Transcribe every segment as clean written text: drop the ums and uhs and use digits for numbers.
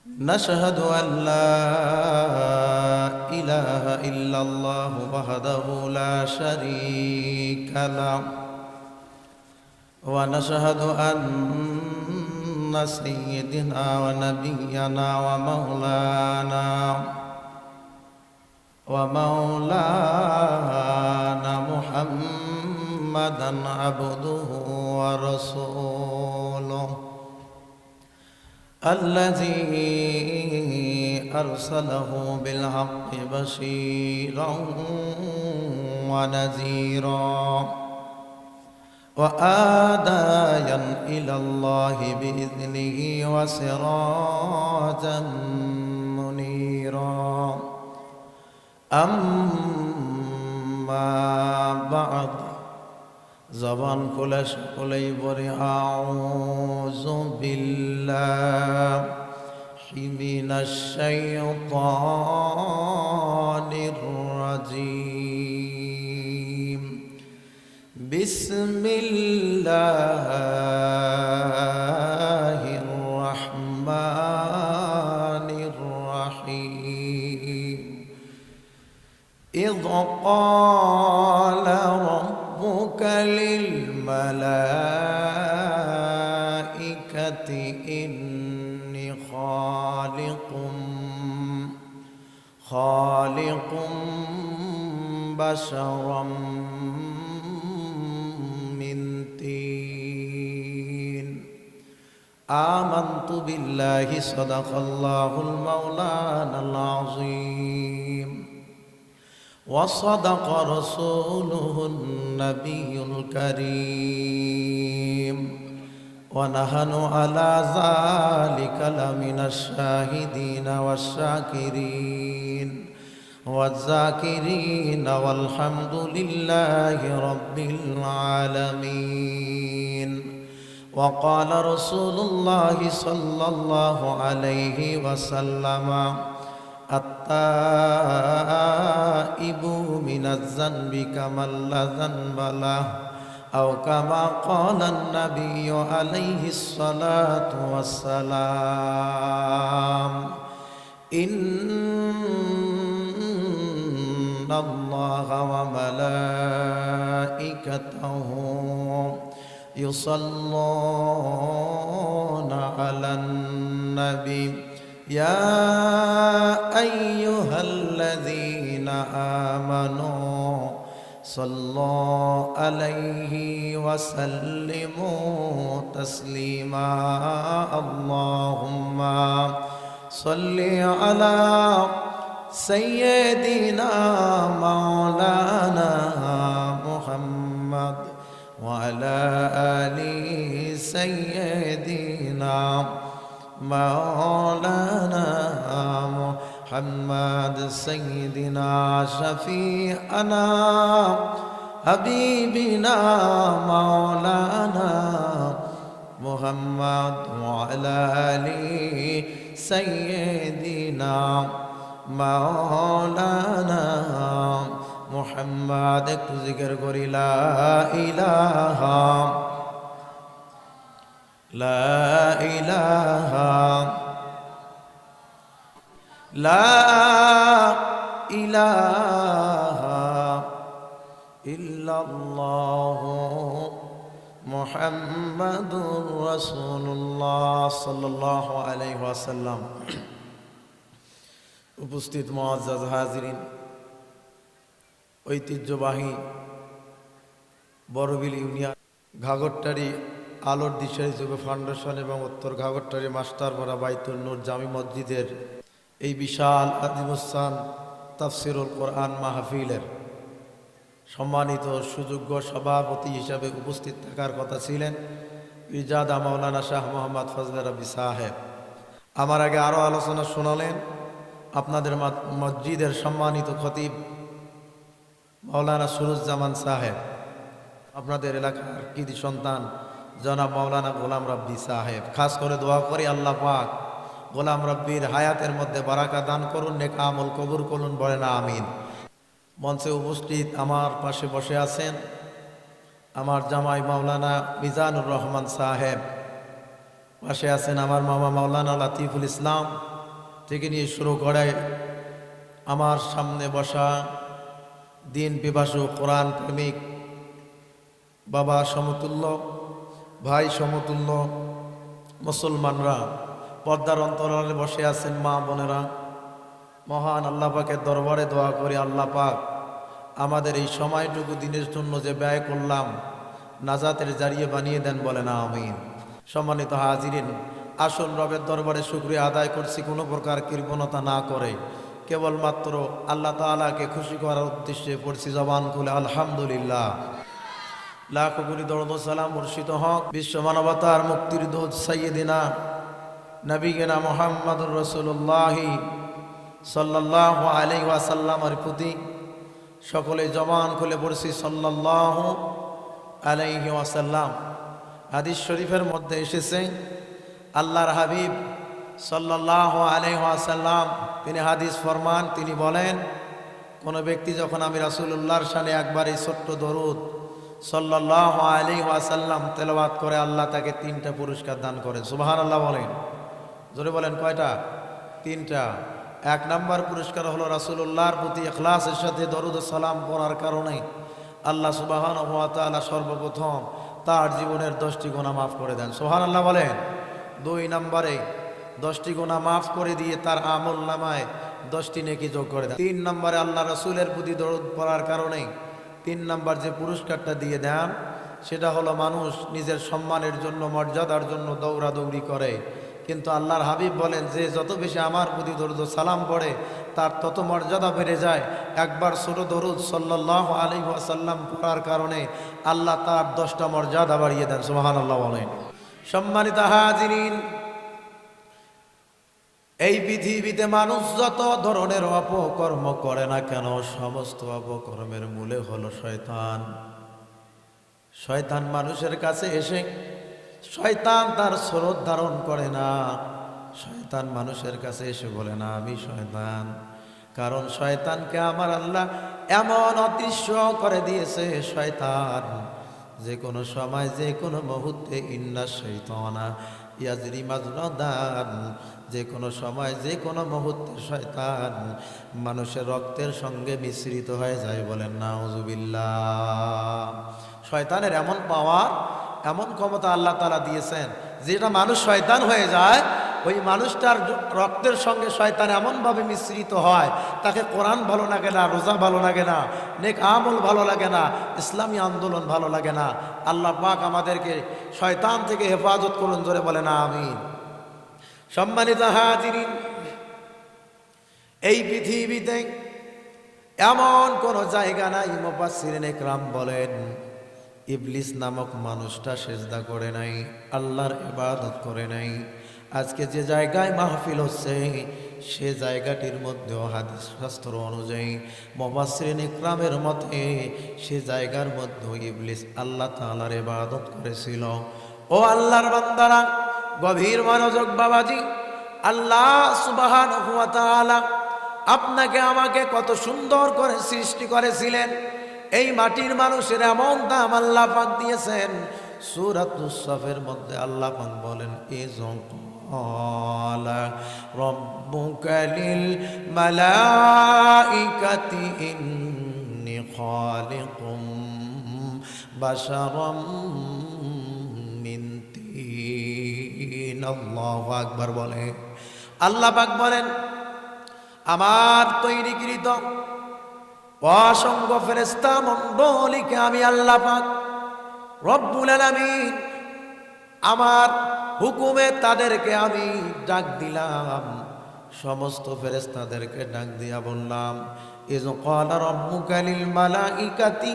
نشهد أن لا إله إلا الله وحده لا شريك له ونشهد أن سيدنا ونبينا ومولانا محمدا عبده ورسوله الذي أرسله بالحق بشيرا ونذيرا وآدايا إلى الله بإذنه وسراجا منيرا أما بعد زبان كل شكلي بري أعوذ بالله من الشيطان الرجيم بسم الله الرحمن الرحيم إذ قال ربك للملائكة إني خالق بشرا من طين آمنت بالله صدق الله المولانا العظيم وصدق رسوله النبي الكريم ونحن على ذلك لمن الشاهدين والشاكرين والذاكرين والحمد لله رب العالمين وقال رسول الله صلى الله عليه وسلم التائب من الذنب كمن لا ذنب له أو كما قال النبي عليه الصلاة والسلام إن الله وملائكته يصلون على النبي يا أيها الذين آمنوا صلوا عليه وسلموا تسليما اللهم صل على سيدنا مولانا محمد وعلى آل سيدنا مولانا محمد سيدنا شفيعنا حبيبنا مولانا محمد وعلى آل سيدنا مولانا محمد একটু জিকির করি লা ইলাহা لا إله إلا الله محمد رسول الله صلى الله عليه وسلم উপস্থিত মুআজ্জাজ হাজিরিন ঐতিহ্যবাহী বড়বিল ইউনিয়ন ঘাগরটারি আলোর দিশারি যুব ফাউন্ডেশন এবং উত্তর ঘাগরটারি মাস্টারপাড়া বাইতুল নূর জামি মসজিদের এই বিশাল আজিমুসান তাফসিরুল কোরআন মাহফিলের সম্মানিত সুযোগ্য সভাপতি হিসাবে উপস্থিত থাকার কথা ছিলেন পীরজাদা মাওলানা শাহ মোহাম্মদ ফজলে রাব্বি সাহেব। আমার আগে আরও আলোচনা শোনালেন আপনাদের মসজিদের সম্মানিত খতিব মাওলানা সুরুজ্জামান সাহেব, আপনাদের এলাকার কৃতি সন্তান জনাব মাওলানা গোলাম রাব্বি সাহেব। খাস করে দোয়া করি আল্লাহ পাক গোলাম রাব্বির হায়াতের মধ্যে বারাকা দান করুন, নেক আমল কবুল করুন, বলেন আমিন। মঞ্চে উপস্থিত আমার পাশে বসে আছেন আমার জামাই মাওলানা মিজানুর রহমান সাহেব, পাশে আছেন আমার মামা মাওলানা লতিফুল ইসলাম, থেকে নিয়ে শুরু করে আমার সামনে বসা দিন পিপাসু কোরআন প্রেমিক বাবা সমতুল্য, ভাই সমতুল্য মুসলমানরা, পর্দার অন্তরালে বসে আছেন মা বোনেরা, মহান আল্লাহ পাকের দরবারে দোয়া করি আল্লাহ পাক আমাদের এই সময়টুকু দিনের জন্য যে ব্যয় করলাম নাজাতের জারিয়ে বানিয়ে দেন, বলেন আমিন। সম্মানিত হাজিরিন, আসল রবের দরবারে শুকরিয়া আদায় করছি কোনো প্রকার কৃপণতা না করে, কেবলমাত্র আল্লাহ তাআলাকে খুশি করার উদ্দেশ্যে পড়ছি জবান খুলে আলহামদুলিল্লাহ। লাখো কোটি দরুদ ও সালাম বর্ষিত হক বিশ্ব মানবতার মুক্তির দূত সাইয়্যিদিনা নবিয়িনা মুহাম্মদুর রাসূলুল্লাহ সাল্লাল্লাহু আলাইহি ওয়াসাল্লামের প্রতি। সকলে জবান খুলে পড়ছি সাল্লাল্লাহু আলাইহি ওয়াসাল্লাম। হাদিস শরীফের মধ্যে এসেছে আল্লাহর হাবিব সাল্লাল্লাহু আলাইহি ওয়াসাল্লাম তিনি হাদিস ফরমান, তিনি বলেন কোন ব্যক্তি যখন আমি রাসূলুল্লাহর শানে একবার এই ছোট্ট দরুদ সাল্লাল্লাহু আলাইহি ওয়াসাল্লাম তেলাওয়াত করে আল্লাহ তাকে 3টা পুরস্কার দান করেন। সুবহানাল্লাহ বলেন, জোরে বলেন কয়টা? 3টা। 1 নম্বর পুরস্কার হলো রাসূলুল্লাহর প্রতি ইখলাসের সাথে দরুদ ও সালাম পড়ার কারণে আল্লাহ সুবহানাহু ওয়া তাআলা সর্বপ্রথম তার জীবনের 10টি গুনাহ মাফ করে দেন। সুবহানাল্লাহ বলেন। 2 নম্বরে 10টি গুনাহ মাফ করে দিয়ে তার আমল নামায় 10টি নেকি যোগ করে দেন। 3 নম্বরে আল্লাহ রাসূলের প্রতি দরুদ পড়ার কারণে 3 নম্বর যে পুরস্কারটা দিয়ে দেন সেটা হলো মানুষ নিজের সম্মানের জন্য, মর্যাদার জন্য দৌড়াদৌড়ি করে, কিন্তু আল্লাহর হাবিব বলেন যে যত বেশি আমার প্রতি দরুদ ও সালাম পড়ে তার তত মর্যাদা বেড়ে যায়। একবার ছোট দরুদ সাল্লাল্লাহু আলাইহি ওয়াসাল্লাম পড়ার কারণে আল্লাহ তার 10টা মর্যাদা বাড়িয়ে দেন। সুবহানাল্লাহ বলেন। সম্মানিত হাজিরিন, এই পৃথিবীতে মানুষ যত ধরনের অপকর্ম করে না কেন, সমস্ত অপকর্মের মূলে হলো শয়তান। শয়তান মানুষের কাছে এসে শয়তান তার স্বরূপ ধারণ করে না। শয়তান মানুষের কাছে এসে বলে না আমি শয়তান, কারণ শয়তানকে আমার আল্লাহ এমন অদৃশ্য করে দিয়েছে। শয়তান যে কোনো সময় যে কোনো মুহূর্তে ইন্না শাইতানা ইয়াজরি মাজরাদান, যে কোনো সময় যে কোনো মুহূর্তে শয়তান মানুষের রক্তের সঙ্গে মিশ্রিত হয়ে যায়, বলেন নাউজুবিল্লাহ। শয়তানের এমন পাওয়ার, এমন ক্ষমতা আল্লাহ তাআলা দিয়েছেন, যেটা মানুষ শয়তান হয়ে যায় ওই মানুষটার রক্তের সঙ্গে শয়তান এমনভাবে মিশ্রিত হয় তাকে কোরআন ভালো লাগে না, রোজা ভালো লাগে না, নেক আমল ভালো লাগে না, ইসলামী আন্দোলন ভালো লাগে না। আল্লাহ পাক আমাদেরকে শয়তান থেকে হেফাজত করুন, জোরে বলেন আমিন। সম্মানিত হাজিরিন, এই পৃথিবীতে এমন কোন জায়গা নাই, মুফাসসিরিনে কেরাম বলেন ইবলিস নামক মানুষটা সেজদা করে নাই, আল্লাহর ইবাদত করে নাই। আজকে যে জায়গায় মাহফিল হচ্ছে সে জায়গাটির মধ্যেও হাদিস শাস্ত্র অনুযায়ী মুফাসসিরিনে কেরামের মতে সে জায়গার মধ্যে ইবলিস আল্লাহ তাআলার ইবাদত করেছিল। ও আল্লাহর বান্দারা, গভীর মনোযোগ বাবাজি, আল্লাহ সুবহানাহু ওয়া তাআলা আপনাকে আমাকে কত সুন্দর করে সৃষ্টি করেছিলেন। এই মাটির মানুষের এমন দাম আল্লাহ পাক দিয়েছেন। সূরাতুস সাফের মধ্যে আল্লাহ পাক বলেন ক্বালা রাব্বুকা লিল মালাইকাতি ইন্নী খালিকুম বাশারাম মিন তিন। আল্লাহু আকবার বলে। আল্লাহ পাক বলেন আমার তৈরিকৃত অসংখ্য ফেরেশতা মণ্ডলীকে আমি আল্লাহ পাক রব্বুল আলামিন আমার হুকুমে তাদেরকে আমি ডাক দিলাম। সমস্ত ফেরেশতাদেরকে ডাক দিয়া বললাম ইয ক্বালা রাব্বুকা লিল মালাইকাতি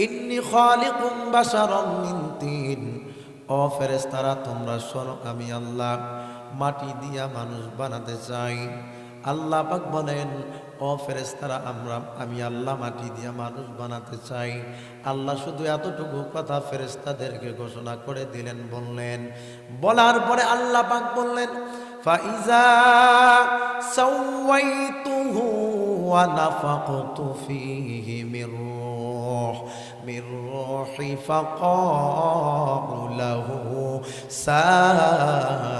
ইন্নী খালিকুম বাশারাম মিন তিন। ও ফেরেশতারা তোমরা শোনো, আমি আল্লাহ মাটি দিয়া মানুষ বানাতে চাই। আল্লাহ পাক বলেন ও ফেরেশতারা আমি আল্লাহ মাটি দিয়া মানুষ বানাতে চাই। আল্লাহ শুধু এতটুকু কথা ফেরেশতাদেরকে ঘোষণা করে দিলেন, বললেন। বলার পরে আল্লাহ পাক বললেন ফাইজা সাওয়াইতুহু ওয়া নাফাকতু ফীহি মির রূহি ফাকাউ লাহু সাজিদিন।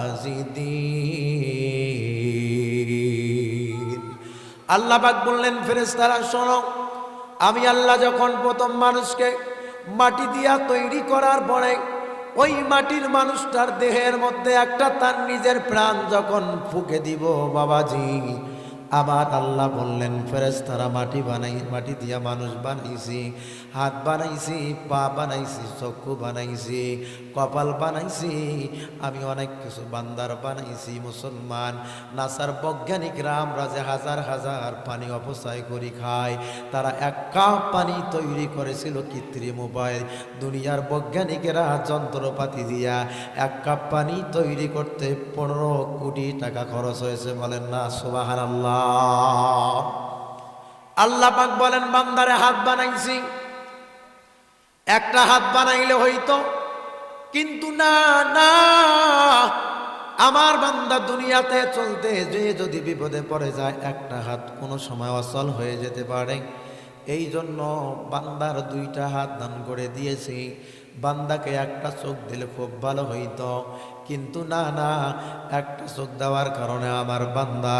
আল্লাহ পাক বললেন, ফেরেশতারা শোনো, আমি আল্লাহ যখন প্রথম মানুষকে মাটি দিয়া তৈরি করার পরে ওই মাটির মানুষটার দেহের মধ্যে একটা তার নিজের প্রাণ যখন ফুঁকে দিব বাবাজি, আমার আল্লাহ বললেন ফেরেশতারা মাটি দিয়া মানুষ বানাইছি, হাত বানাইছি, পা বানাইছি, চক্ষু বানাইছি, কপাল বানাইছি, আমি অনেক কিছু বান্দার বানাইছি। মুসলমান নাসার বৈজ্ঞানিকরা আমরা যে হাজার হাজার পানি অপচয় করি খায়, তারা 1 কাপ পানি তৈরি করেছিল কৃত্রিম উপায়ে। দুনিয়ার বৈজ্ঞানিকেরা যন্ত্রপাতি দিয়া 1 কাপ পানি তৈরি করতে 15 কোটি টাকা খরচ হয়েছে। বলেন না সুবহানাল্লাহ। আল্লাহ পাক বলেন, বান্দারে হাত বানাইছি, একটা হাত বানাইলে হইতো, কিন্তু না না, আমার বান্দা দুনিয়াতে চলতে যে যদি বিপদে পড়ে যায়, একটা হাত কোনো সময় অচল হয়ে যেতে পারে। এই জন্য বান্দার 2টা হাত দান করে দিয়েছি। বান্দাকে একটা চোখ দিলে খুব ভালো হইতো, কিন্তু না না, একটা চোখ দেওয়ার কারণে আমার বান্দা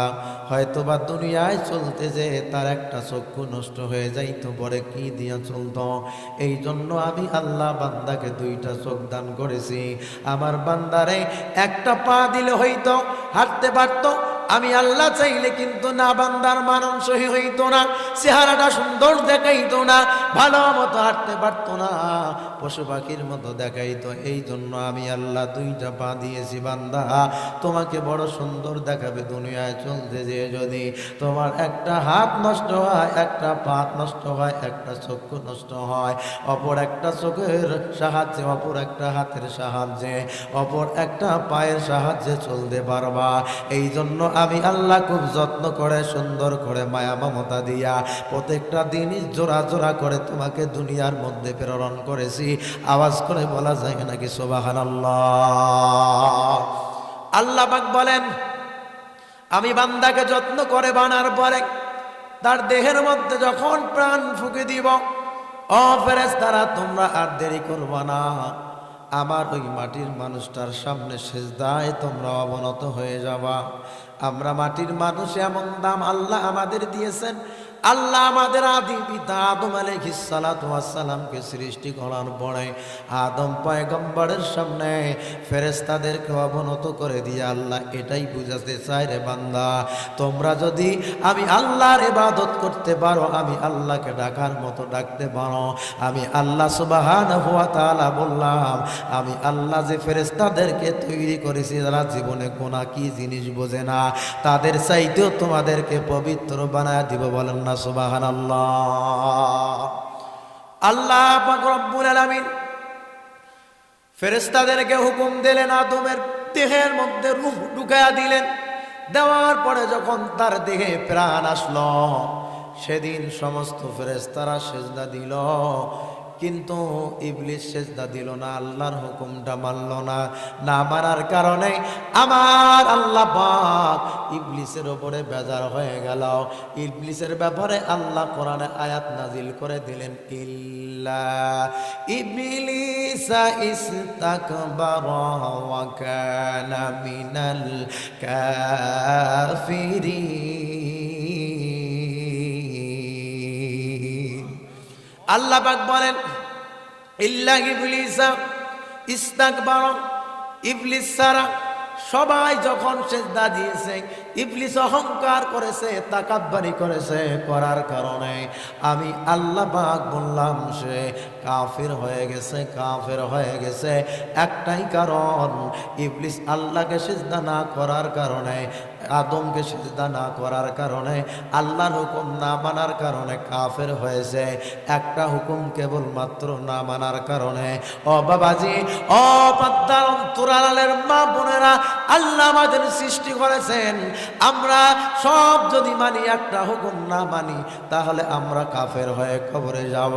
হয়তোবা দুনিয়ায় চলতে যে তার একটা চক্ষু নষ্ট হয়ে যাইতো, পরে কি দিয়া চলতো। এই জন্য আমি আল্লাহ বান্দাকে 2টা চোখ দান করেছি। আমার বান্দারে একটা পা দিলে হইতো, হাঁটতে পারতো। আমি আল্লাহ চাইলে কিন্তু না, বান্দার মানন সহি হইতো না, চেহারাটা সুন্দর দেখাইতো না, ভালো মতো হাঁটতে পারতো না, পশু পাখির মতো দেখাইতো। এই জন্য আমি আল্লাহ 2টা পা দিয়েছি। বান্দা, তোমাকে বড় সুন্দর দেখাবে দুনিয়ায় চলতে যে যদি তোমার একটা হাত নষ্ট হয়, একটা পা নষ্ট হয়, একটা চক্ষু নষ্ট হয়, অপর একটা চোখের সাহায্যে, অপর একটা হাতের সাহায্যে, অপর একটা পায়ের সাহায্যে চলতে পারবা। এই জন্য আমি আল্লাহ খুব যত্ন করে, সুন্দর করে, মায়া মমতা দিয়া প্রত্যেকটা দিনই জোড়া জোড়া করে তোমাকে দুনিয়ার মধ্যে প্রেরণ করেছি। আওয়াজ করে বলা যায় নাকি সুবহানাল্লাহ। আল্লাহ পাক বলেন, আমি বান্দাকে যত্ন করে বানার পরে তার দেহের মধ্যে যখন প্রাণ ফুঁকে দিব, ও ফেরেশতারা তোমরা আর দেরি করবা না, আমার ওই মাটির মানুষটার সামনে সিজদায় তোমরা অবনত হয়ে যাবা। আমরা মাটির মানুষ, এমন দাম আল্লাহ আমাদের দিয়েছেন। আল্লাহ আমাদের আদি পিতা আদম আলাইহিস সালাতু ওয়াস সালামকে সৃষ্টি করার পরে আদম পয়গম্বরের সামনে ফেরেশতাদেরকে অবনত করে দিয়ে আল্লাহ এটাই বুঝাতে চায়, রে বান্দা, তোমরা যদি আমি আল্লাহর ইবাদত করতে পারো, আমি আল্লাহকে ডাকার মতো ডাকতে পারো, আমি আল্লাহ সুবহানাহু ওয়া তাআলা বললাম, আমি আল্লাহ যে ফেরেশতাদেরকে তৈরি করেছি যারা জীবনে কোনা কি জিনিস বোঝে না, তাদের চাইতেও তোমাদেরকে পবিত্র বানায় দিব। বলেন না সুবহানাল্লাহ। আল্লাহ পাক রব্বুল আলামিন ফেরেশতাদেরকে হুকুম দিলেন, আদমের দেহের মধ্যে রূহ ঢুকায়া দিলেন। দেওয়ার পরে যখন তার দেহে প্রাণ আসলো, সেদিন সমস্ত ফেরেশতারা সিজদা দিল, কিন্তু ইবলিস সিজদা দিল না, আল্লাহর হুকুমটা মানল না। না মানার কারণে আমার আল্লাহ পাক ইবলিসের উপরে বেজার হয়ে গেল। ইবলিসের ব্যাপারে আল্লাহ কোরআনে আয়াত নাজিল করে দিলেন, ইল্লা ইবলিসা ইসতাকবারা ওয়া কানা মিনাল কাফিরিন। আল্লাহ পাক বলেন, ইল্লা ইবলিসা ইস্তাকবারা, ইবলিস ছাড়া সবাই যখন সিজদা দিয়েছে, ইবলিস অহংকার করেছে, তাকাব্বুরি করেছে, করার কারণে আমি আল্লাহ পাক বললাম সে কাফির হয়ে গেছে, কাফের হয়ে গেছে। একটাই কারণ, ইবলিস আল্লাহকে সিজদা না করার কারণে, আদমকে সিজদা না করার কারণে, আল্লাহর হুকুম না মানার কারণে কাফের হয়েছে। একটা হুকুম কেবলমাত্র না মানার কারণে। ও বাবাজি, ও পদ্মার অন্তরালের মা বোনেরা, আল্লাহ আমাদের সৃষ্টি করেছেন, আমরা সব যদি মানি, একটা হুকুম না মানি, তাহলে আমরা কাফের হয়ে কবরে যাব।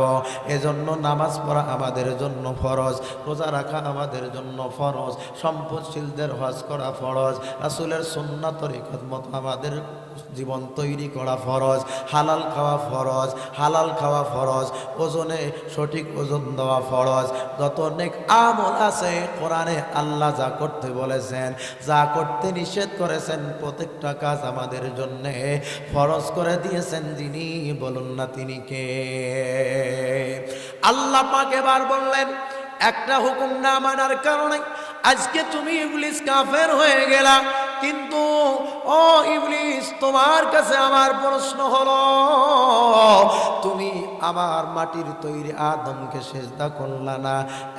এজন্য নামাজ পড়া আমাদের জন্য ফরজ, রোজা রাখা আমাদের জন্য ফরজ, সম্পদশীলদের হজ করা ফরজ, রাসূলের সুন্নাত তরিকত মতো আমাদের জীবন তৈরি করা ফরজ, হালাল খাওয়া ফরজ, হালাল খাওয়া ফরজ, ওজনে সঠিক ওজন দেওয়া ফরজ। যত নেক আমল আছে কোরআনে আল্লাহ যা করতে বলেছেন, যা করতে নিষেধ করেছেন, প্রত্যেক প্রত্যেকটা কাজ আমাদের জন্য ফরজ করে দিয়েছেন যিনি, বলুন না তিনি কে? আল্লাহ পাক এবার বললেন, একটা হুকুম না মানার কারণে আজকে তুমি ইবলিস কাফের হয়ে গেলা, কিন্তু ও ইবলিস, তোমার কাছে আমার প্রশ্ন হলো, তুমি আমার মাটির তৈরি আদমকে সিজদা করলা না,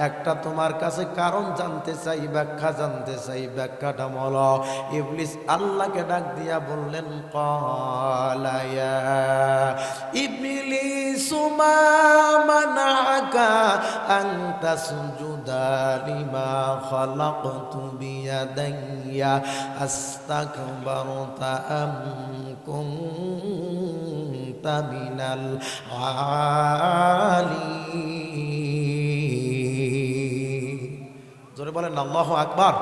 একটা তোমার কাছে কারণ জানতে চাই, ব্যাখ্যা জানতে চাই, ব্যাখ্যাটা বলো। ইবলিস আল্লাহকে ডাক দিয়া বললেন, ক্বালা ইয়া ইবলিসু মা মানাআকা আন তাসজুদা লিমা খালাকতু বিয়াদাইয়া আস্তাকবারতা আম কুনতা মিনাল আলিন। জোরে বলেন আল্লাহু আকবার।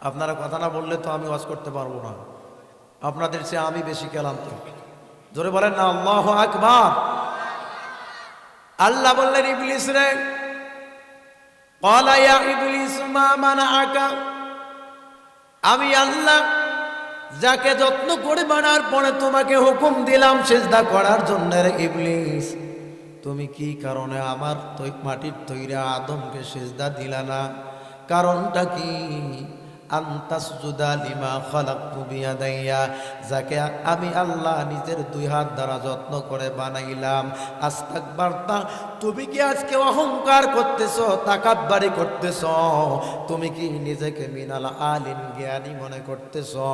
আপনারা কথা না বললে তো আমি ওয়াজ করতে পারবো না, আপনাদের চেয়ে আমি বেশি ক্লান্ত। জোরে বলেন না আল্লাহু আকবার। আল্লাহ বললেন, ইবলিস রে, ক্বালা ইয়া ইবলিস মা মানাআকা, আমি আল্লাহ যাকে যত্ন করে বানার পরে তোমাকে হুকুম দিলাম সিজদা করার জন্য, রে ইবলিস, তুমি কি কারণে আমার মাটির তৈরি আদমকে সিজদা দিলা না? কারণটা কি? আনতাসজুদা লিমা খালাকতু বিয়াদাইয়া, যাকে আমি আল্লাহ নিজের দুই হাত দ্বারা যত্ন করে বানাইলাম। আস্তাকবারতা, তুমি কি আজকে অহংকার করতেছো, তাকাব্বারি করতেছো? তুমি কি নিজেকে মিনাল আলিন, জ্ঞানী মনে করতেছো?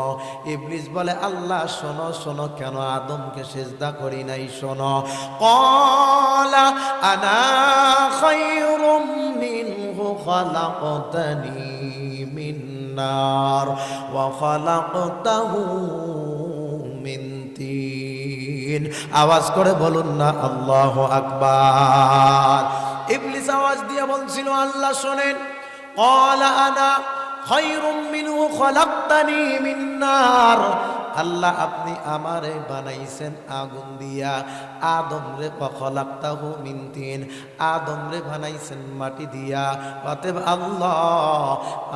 ইবলিস বলে, আল্লাহ শোনো শোনো, কেন আদমকে সিজদা করি নাই শোনো। ক্বালা আনা খায়রুম মিনহু খালাকতানি মিন নার ওয়া খালাকতাহু মিন তিন। আওয়াজ করে বলুন না আল্লাহু আকবার। ইবলিস আওয়াজ দিয়ে বলছিল, আল্লাহ শোনেন, ক্বালা আনা খায়রুম মিনহু খালাকতানি মিন নার, আল্লাহ আপনি আমারে বানাইছেন আগুন দিয়া, আদম রে খালাকতাহু মিন তিন, আদম রে বানাইছেন মাটি দিয়া। অতএব আল্লাহ,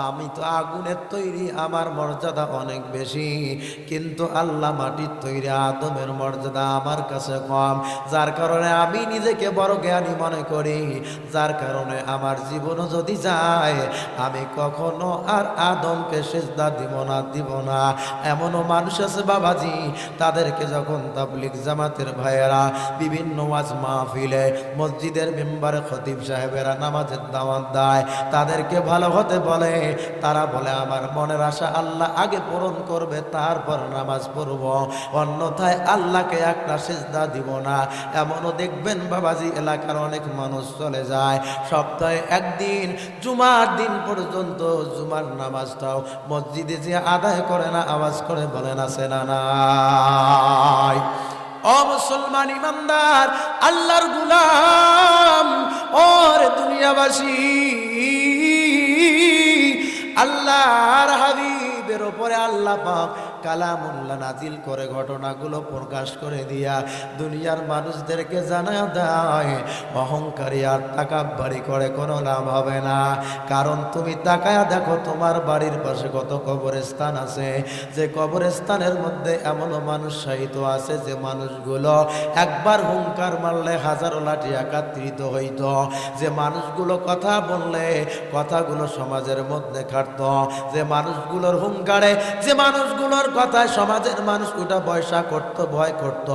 আমি তো আগুনের তৈরি, আমার মর্যাদা অনেক বেশি, কিন্তু আল্লাহ মাটির তৈরি আদমের মর্যাদা আমার কাছে কম, যার কারণে আমি নিজেকে বড় জ্ঞানী মনে করি, যার কারণে আমার জীবনও যদি যায় আমি কখনো আর আদমকে সিজদা দিব না। এমনও মানুষ আছে বাবাজি, তাদেরকে যখন তাবলীগ জামাতের ভাইয়েরা বিভিন্ন ওয়াজ মাহফিলে, মসজিদের মেম্বারে খতিব সাহেবেরা নামাজের দাওয়াত দেয়, তাদেরকে ভালো হতে বলে, তারা বলে আমার মনের আশা আল্লাহ আগে পূরণ করবে, তারপর নামাজ পড়ব, অন্যথায় আল্লাহকে একটা সিজদা দিব না। এমনও দেখবেন বাবাজি, এলাকার অনেক মানুষ চলে যায় সপ্তাহে একদিন জুমার দিন পর্যন্ত জুমার নামাজটাও মসজিদে যে আদায় করে না, আওয়াজ করে বলেন আছে না নাই? ও মুসলমান ইমানদার, আল্লাহর গোলাম, ওরে দুনিয়াবাসী, আল্লাহর হাবিবের উপরে আল্লাহ পাক কালামুল্লাহ নাজিল করে ঘটনাগুলো প্রকাশ করে দিয়া দুনিয়ার মানুষদেরকে জানায় দেয়, অহংকারী আর তাকাব্বারি করে কোনো লাভ হবে না। কারণ তুমি তাকায়া দেখো তোমার বাড়ির পাশে কত কবরস্থান আছে, যে কবরস্থানের মধ্যে এমন মানুষ শায়িত আছে যে মানুষগুলো একবার হুঙ্কার মারলে হাজারো লাঠি একত্রিত হইত, যে মানুষগুলো কথা বললে কথাগুলো সমাজের মধ্যে খাটত, যে মানুষগুলোর হুঙ্কারে, যে মানুষগুলোর কথায় সমাজের মানুষ উঠা বয়সা করত, ভয় করত।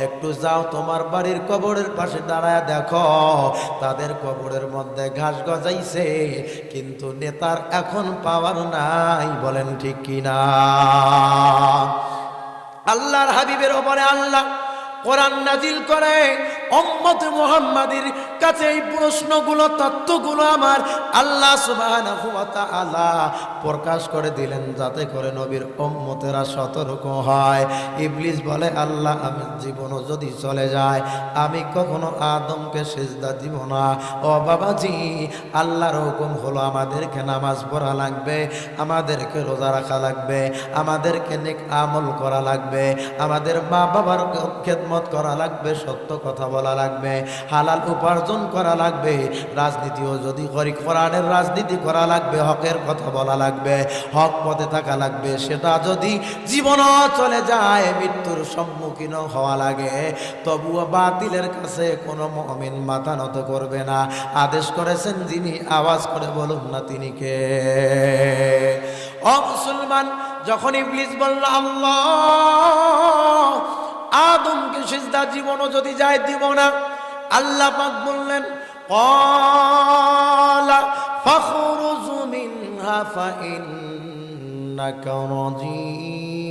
একটু যাও তোমার বাড়ির কবরের পাশে দাঁড়ায় দেখো, তাদের কবরের মধ্যে ঘাস গজাইছে, কিন্তু নেতার এখন পাওয়ার নাই। বলেন ঠিক কিনা? আল্লাহর হাবিবের ওপরে আল্লাহ কোরআন নাজিল করে উম্মত মুহাম্মাদের কাছে এই প্রশ্নগুলো, তত্ত্বগুলো আমার আল্লাহ সুবহানাহু ওয়া তাআলা প্রকাশ করে দিলেন, যাতে করে নবীর উম্মতেরা সতর্ক হয়। ইবলিস বলে, আল্লাহ আমি জীবনও যদি চলে যায় আমি কখনো আদমকে সিজদা দিব না। ও বাবাজি, আল্লাহর হুকুম হলো আমাদেরকে নামাজ পড়া লাগবে, আমাদেরকে রোজা রাখা লাগবে, আমাদেরকে নেক আমল করা লাগবে, আমাদের মা বাবার খেদমত করা লাগবে, সত্য কথা বলা লাগবে, হালাল উপার্জন করা লাগবে, রাজনীতিও যদি করি কোরআনের রাজনীতি করা লাগবে, হকের কথা বলা লাগবে, হক পথে থাকা লাগবে। সেটা যদি জীবনও চলে যায়, মৃত্যুর সম্মুখীন হওয়া লাগে, তবুও বাতিলের কাছে কোনো মুমিন মাথা নত করবে না। আদেশ করেছেন যিনি, আওয়াজ করে বলুন না তিনি কে? ও মুসলমান, যখন ইবলিস বলল আল্লাহ আদমকে সিজদা জীবনও যদি যায় দিব না, আল্লাহ পাক বললেন ক্বালা ফাখরুজ মিনহা ফাইন্নাকা রাজীব।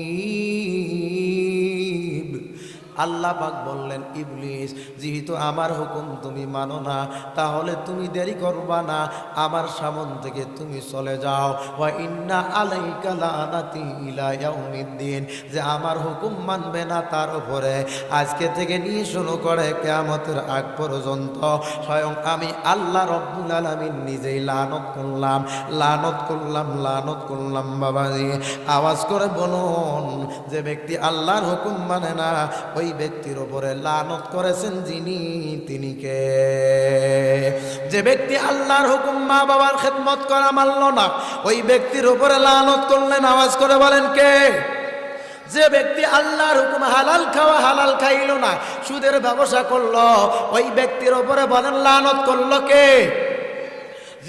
আল্লাহ পাক বললেন ইবলিস, যেহেতু আমার হুকুম তুমি মানো না, তাহলে তুমি দেরি করবা না, আমার সামন থেকে তুমি চলে যাও। ওয়া ইন্না আলাইকা লানাতি ইলা ইয়াউমিদ্দিন, যে আমার হুকুম মানবে না তার উপরে আজকে থেকে নিয়ে শুরু করে কিয়ামতের আগ পর্যন্ত স্বয়ং আমি আল্লাহ রব্বুল আলামিন নিজেই লানত করলাম, লানত করলাম, লানত করলাম। বাবাজি আওয়াজ করে বলুন, যে ব্যক্তি আল্লাহর হুকুম মানে না, ওই ব্যক্তির উপরে লানত করেছেন যিনি, তিনি কে? যে ব্যক্তি আল্লাহর হুকুম মা বাবার খেদমত করা মানল না, ওই ব্যক্তির উপরে লানত করলেন, আওয়াজ করে বলেন কে? যে ব্যক্তি আল্লাহর হুকুম হালাল খাওয়া হালাল খাইল না, সুদের ব্যবসা করলো, ওই ব্যক্তির উপরে বলেন লানত করলো কে?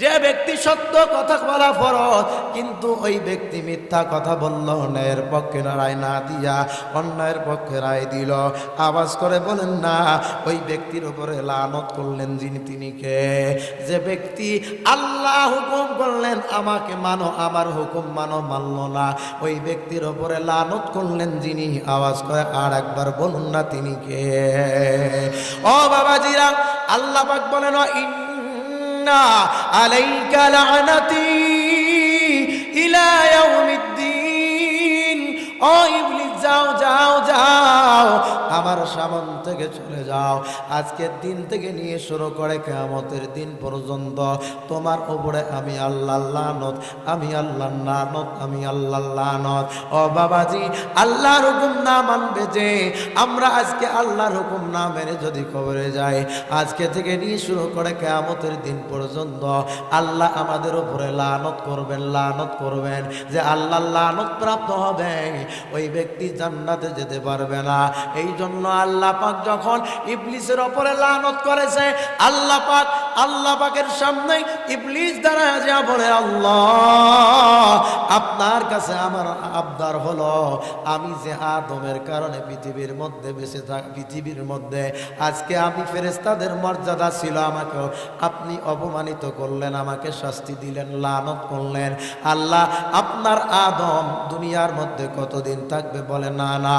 যে ব্যক্তি সত্য কথা বলা ফরজ, কিন্তু ওই ব্যক্তি মিথ্যা কথা বলল, ন্যায়ের পক্ষে রায় না দিয়া অন্যায়ের পক্ষে রায় দিল, আওয়াজ করে বলেন না ওই ব্যক্তির উপরে লানত করলেন যিনি, তিনি কে? যে ব্যক্তি আল্লাহ হুকুম করলেন আমাকে মানো, আমার হুকুম মানো, মানল না, ওই ব্যক্তির উপরে লানত করলেন যিনি, আওয়াজ করে আর একবার বলুন না তিনি কে? ও বাবাজিরা, আল্লাহ পাক বলেন আলাইকা লানাতি ইলা ইয়াউমিদ্দিন। ও ইবলিস, যাও যাও যাও, আমার সামন থেকে চলে যাও। আজকের দিন থেকে নিয়ে শুরু করে কিয়ামতের দিন পর্যন্ত তোমার উপরে আমি আল্লাহ লানত, আমি আল্লাহ লানত, আমি আল্লাহ লানত। ও বাবাজি, আল্লাহর হুকুম না মানবে যে, আমরা আজকে আল্লাহর হুকুম না মেনে যদি কবরে যাই, আজকে থেকে নিয়ে শুরু করে কিয়ামতের দিন পর্যন্ত আল্লাহ আমাদের উপরে লানত করবেন, লানত করবেন। যে আল্লাহ লানত প্রাপ্ত হবে, ওই ব্যক্তি জান্নাতে যেতে পারবে না। এই জন্য আল্লাহ পাক যখন ইবলিসের উপরে লানত করেছে, আল্লাহ পাকের সামনে ইবলিস দাঁড়ায় যা বলে, আল্লাহ আপনার কাছে আমার আবদার হলো, আমি যে আদমের কারণে পৃথিবীর মধ্যে বেঁচে থাকি, পৃথিবীর মধ্যে আজকে আমি ফেরেশতাদের মর্যাদা ছিল, আমাকে আপনি অপমানিত করলেন, আমাকে শাস্তি দিলেন, লানত করলেন। আল্লাহ আপনার আদম দুনিয়ার মধ্যে কতদিন থাকবে? বলে না না,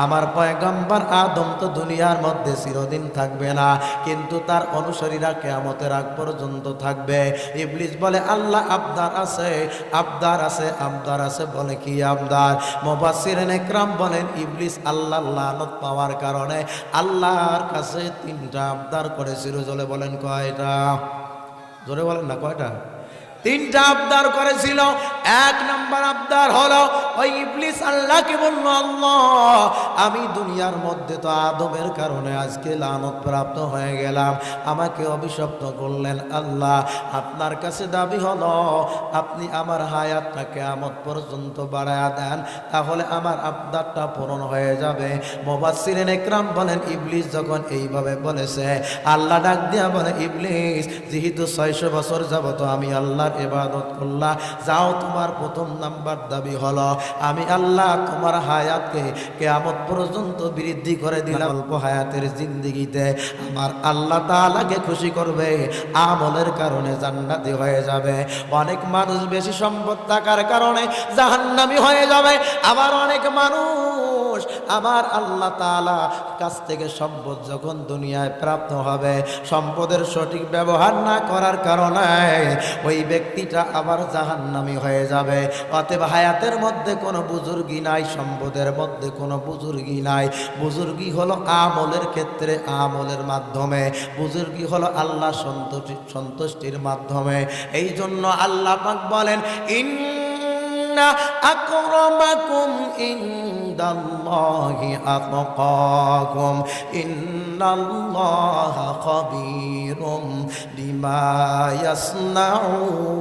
আমার পয়গম্বর আদম তো দুনিয়ার মধ্যে চিরদিন থাকবে না, কিন্তু তার অনুসারীরা কিয়ামতের আগ পর্যন্ত থাকবে। ইবলিস বলে আল্লাহ আবদার আছে, আবদার আছে, আবদার আছে। বলে কি আবদার? মুফাসসিরিন ইকরাম বলেন ইবলিস আল্লাহর লানত পাওয়ার কারণে আল্লাহর কাছে 3টা আবদার করেছিল। জোরে বলেন কয়টা? জোরে বলেন না কয়টা? 3টা আবদার করেছিল। 1 নম্বর আবদার হলো, ওই ইবলিস আল্লাহকে বলল, আল্লাহ আমি দুনিয়ার মধ্যে তো আদমের কারণে আজকে লানত প্রাপ্ত হয়ে গেলাম, আমাকে অভিশপ্ত করলেন। আল্লাহ আপনার কাছে দাবি হলো, আপনি আমার হায়াতটা কিয়ামত পর্যন্ত বাড়ায়া দেন, তাহলে আমার আবদারটা পূরণ হয়ে যাবে। মুফাসসিরিন ইকরাম বলেন ইবলিস যখন এইভাবে বলেছে, আল্লাহ ডাক দিয়া বলে, ইবলিস যেহেতু 600 বছর যাবত আমি আল্লাহর ইবাদত করলাম, যাও তোমার প্রথম নাম্বার দাবি হলো, আমি আল্লাহ তোমার হায়াতকে কিয়ামত পর্যন্ত বৃদ্ধি করে দিলাম। অল্প হায়াতের জিন্দেগিতে আমার আল্লাহ তাআলাকে খুশি করবে, আমলের কারণে জান্নাতি হয়ে যাবে। অনেক মানুষ বেশি সম্পদ থাকার কারণে জাহান্নামী হয়ে যাবে, আবার অনেক মানুষ আমার আল্লাহ তাআলা কাছ থেকে সম্পদ যখন দুনিয়ায় প্রাপ্ত হবে, সম্পদের সঠিক ব্যবহার না করার কারণে ওই ব্যক্তিটা আবার জাহান্নামী হয়ে যাবে। অতএব হায়াতের মধ্যে কোনো বুজুর্গি নাই, সম্পদের মধ্যে কোনো বুজুর্গি নাই। বুজুর্গি হলো আমলের ক্ষেত্রে, আমলের মাধ্যমে। বুজুর্গি হলো আল্লাহ সন্তুষ্টির মাধ্যমে। এই জন্য আল্লাহ পাক বলেন, ইন্না আকরামাকুম ইনদাল্লাহি আতকাকুম ইন্নাল্লাহা খাবীরুম বিমা ইয়াসনাউন।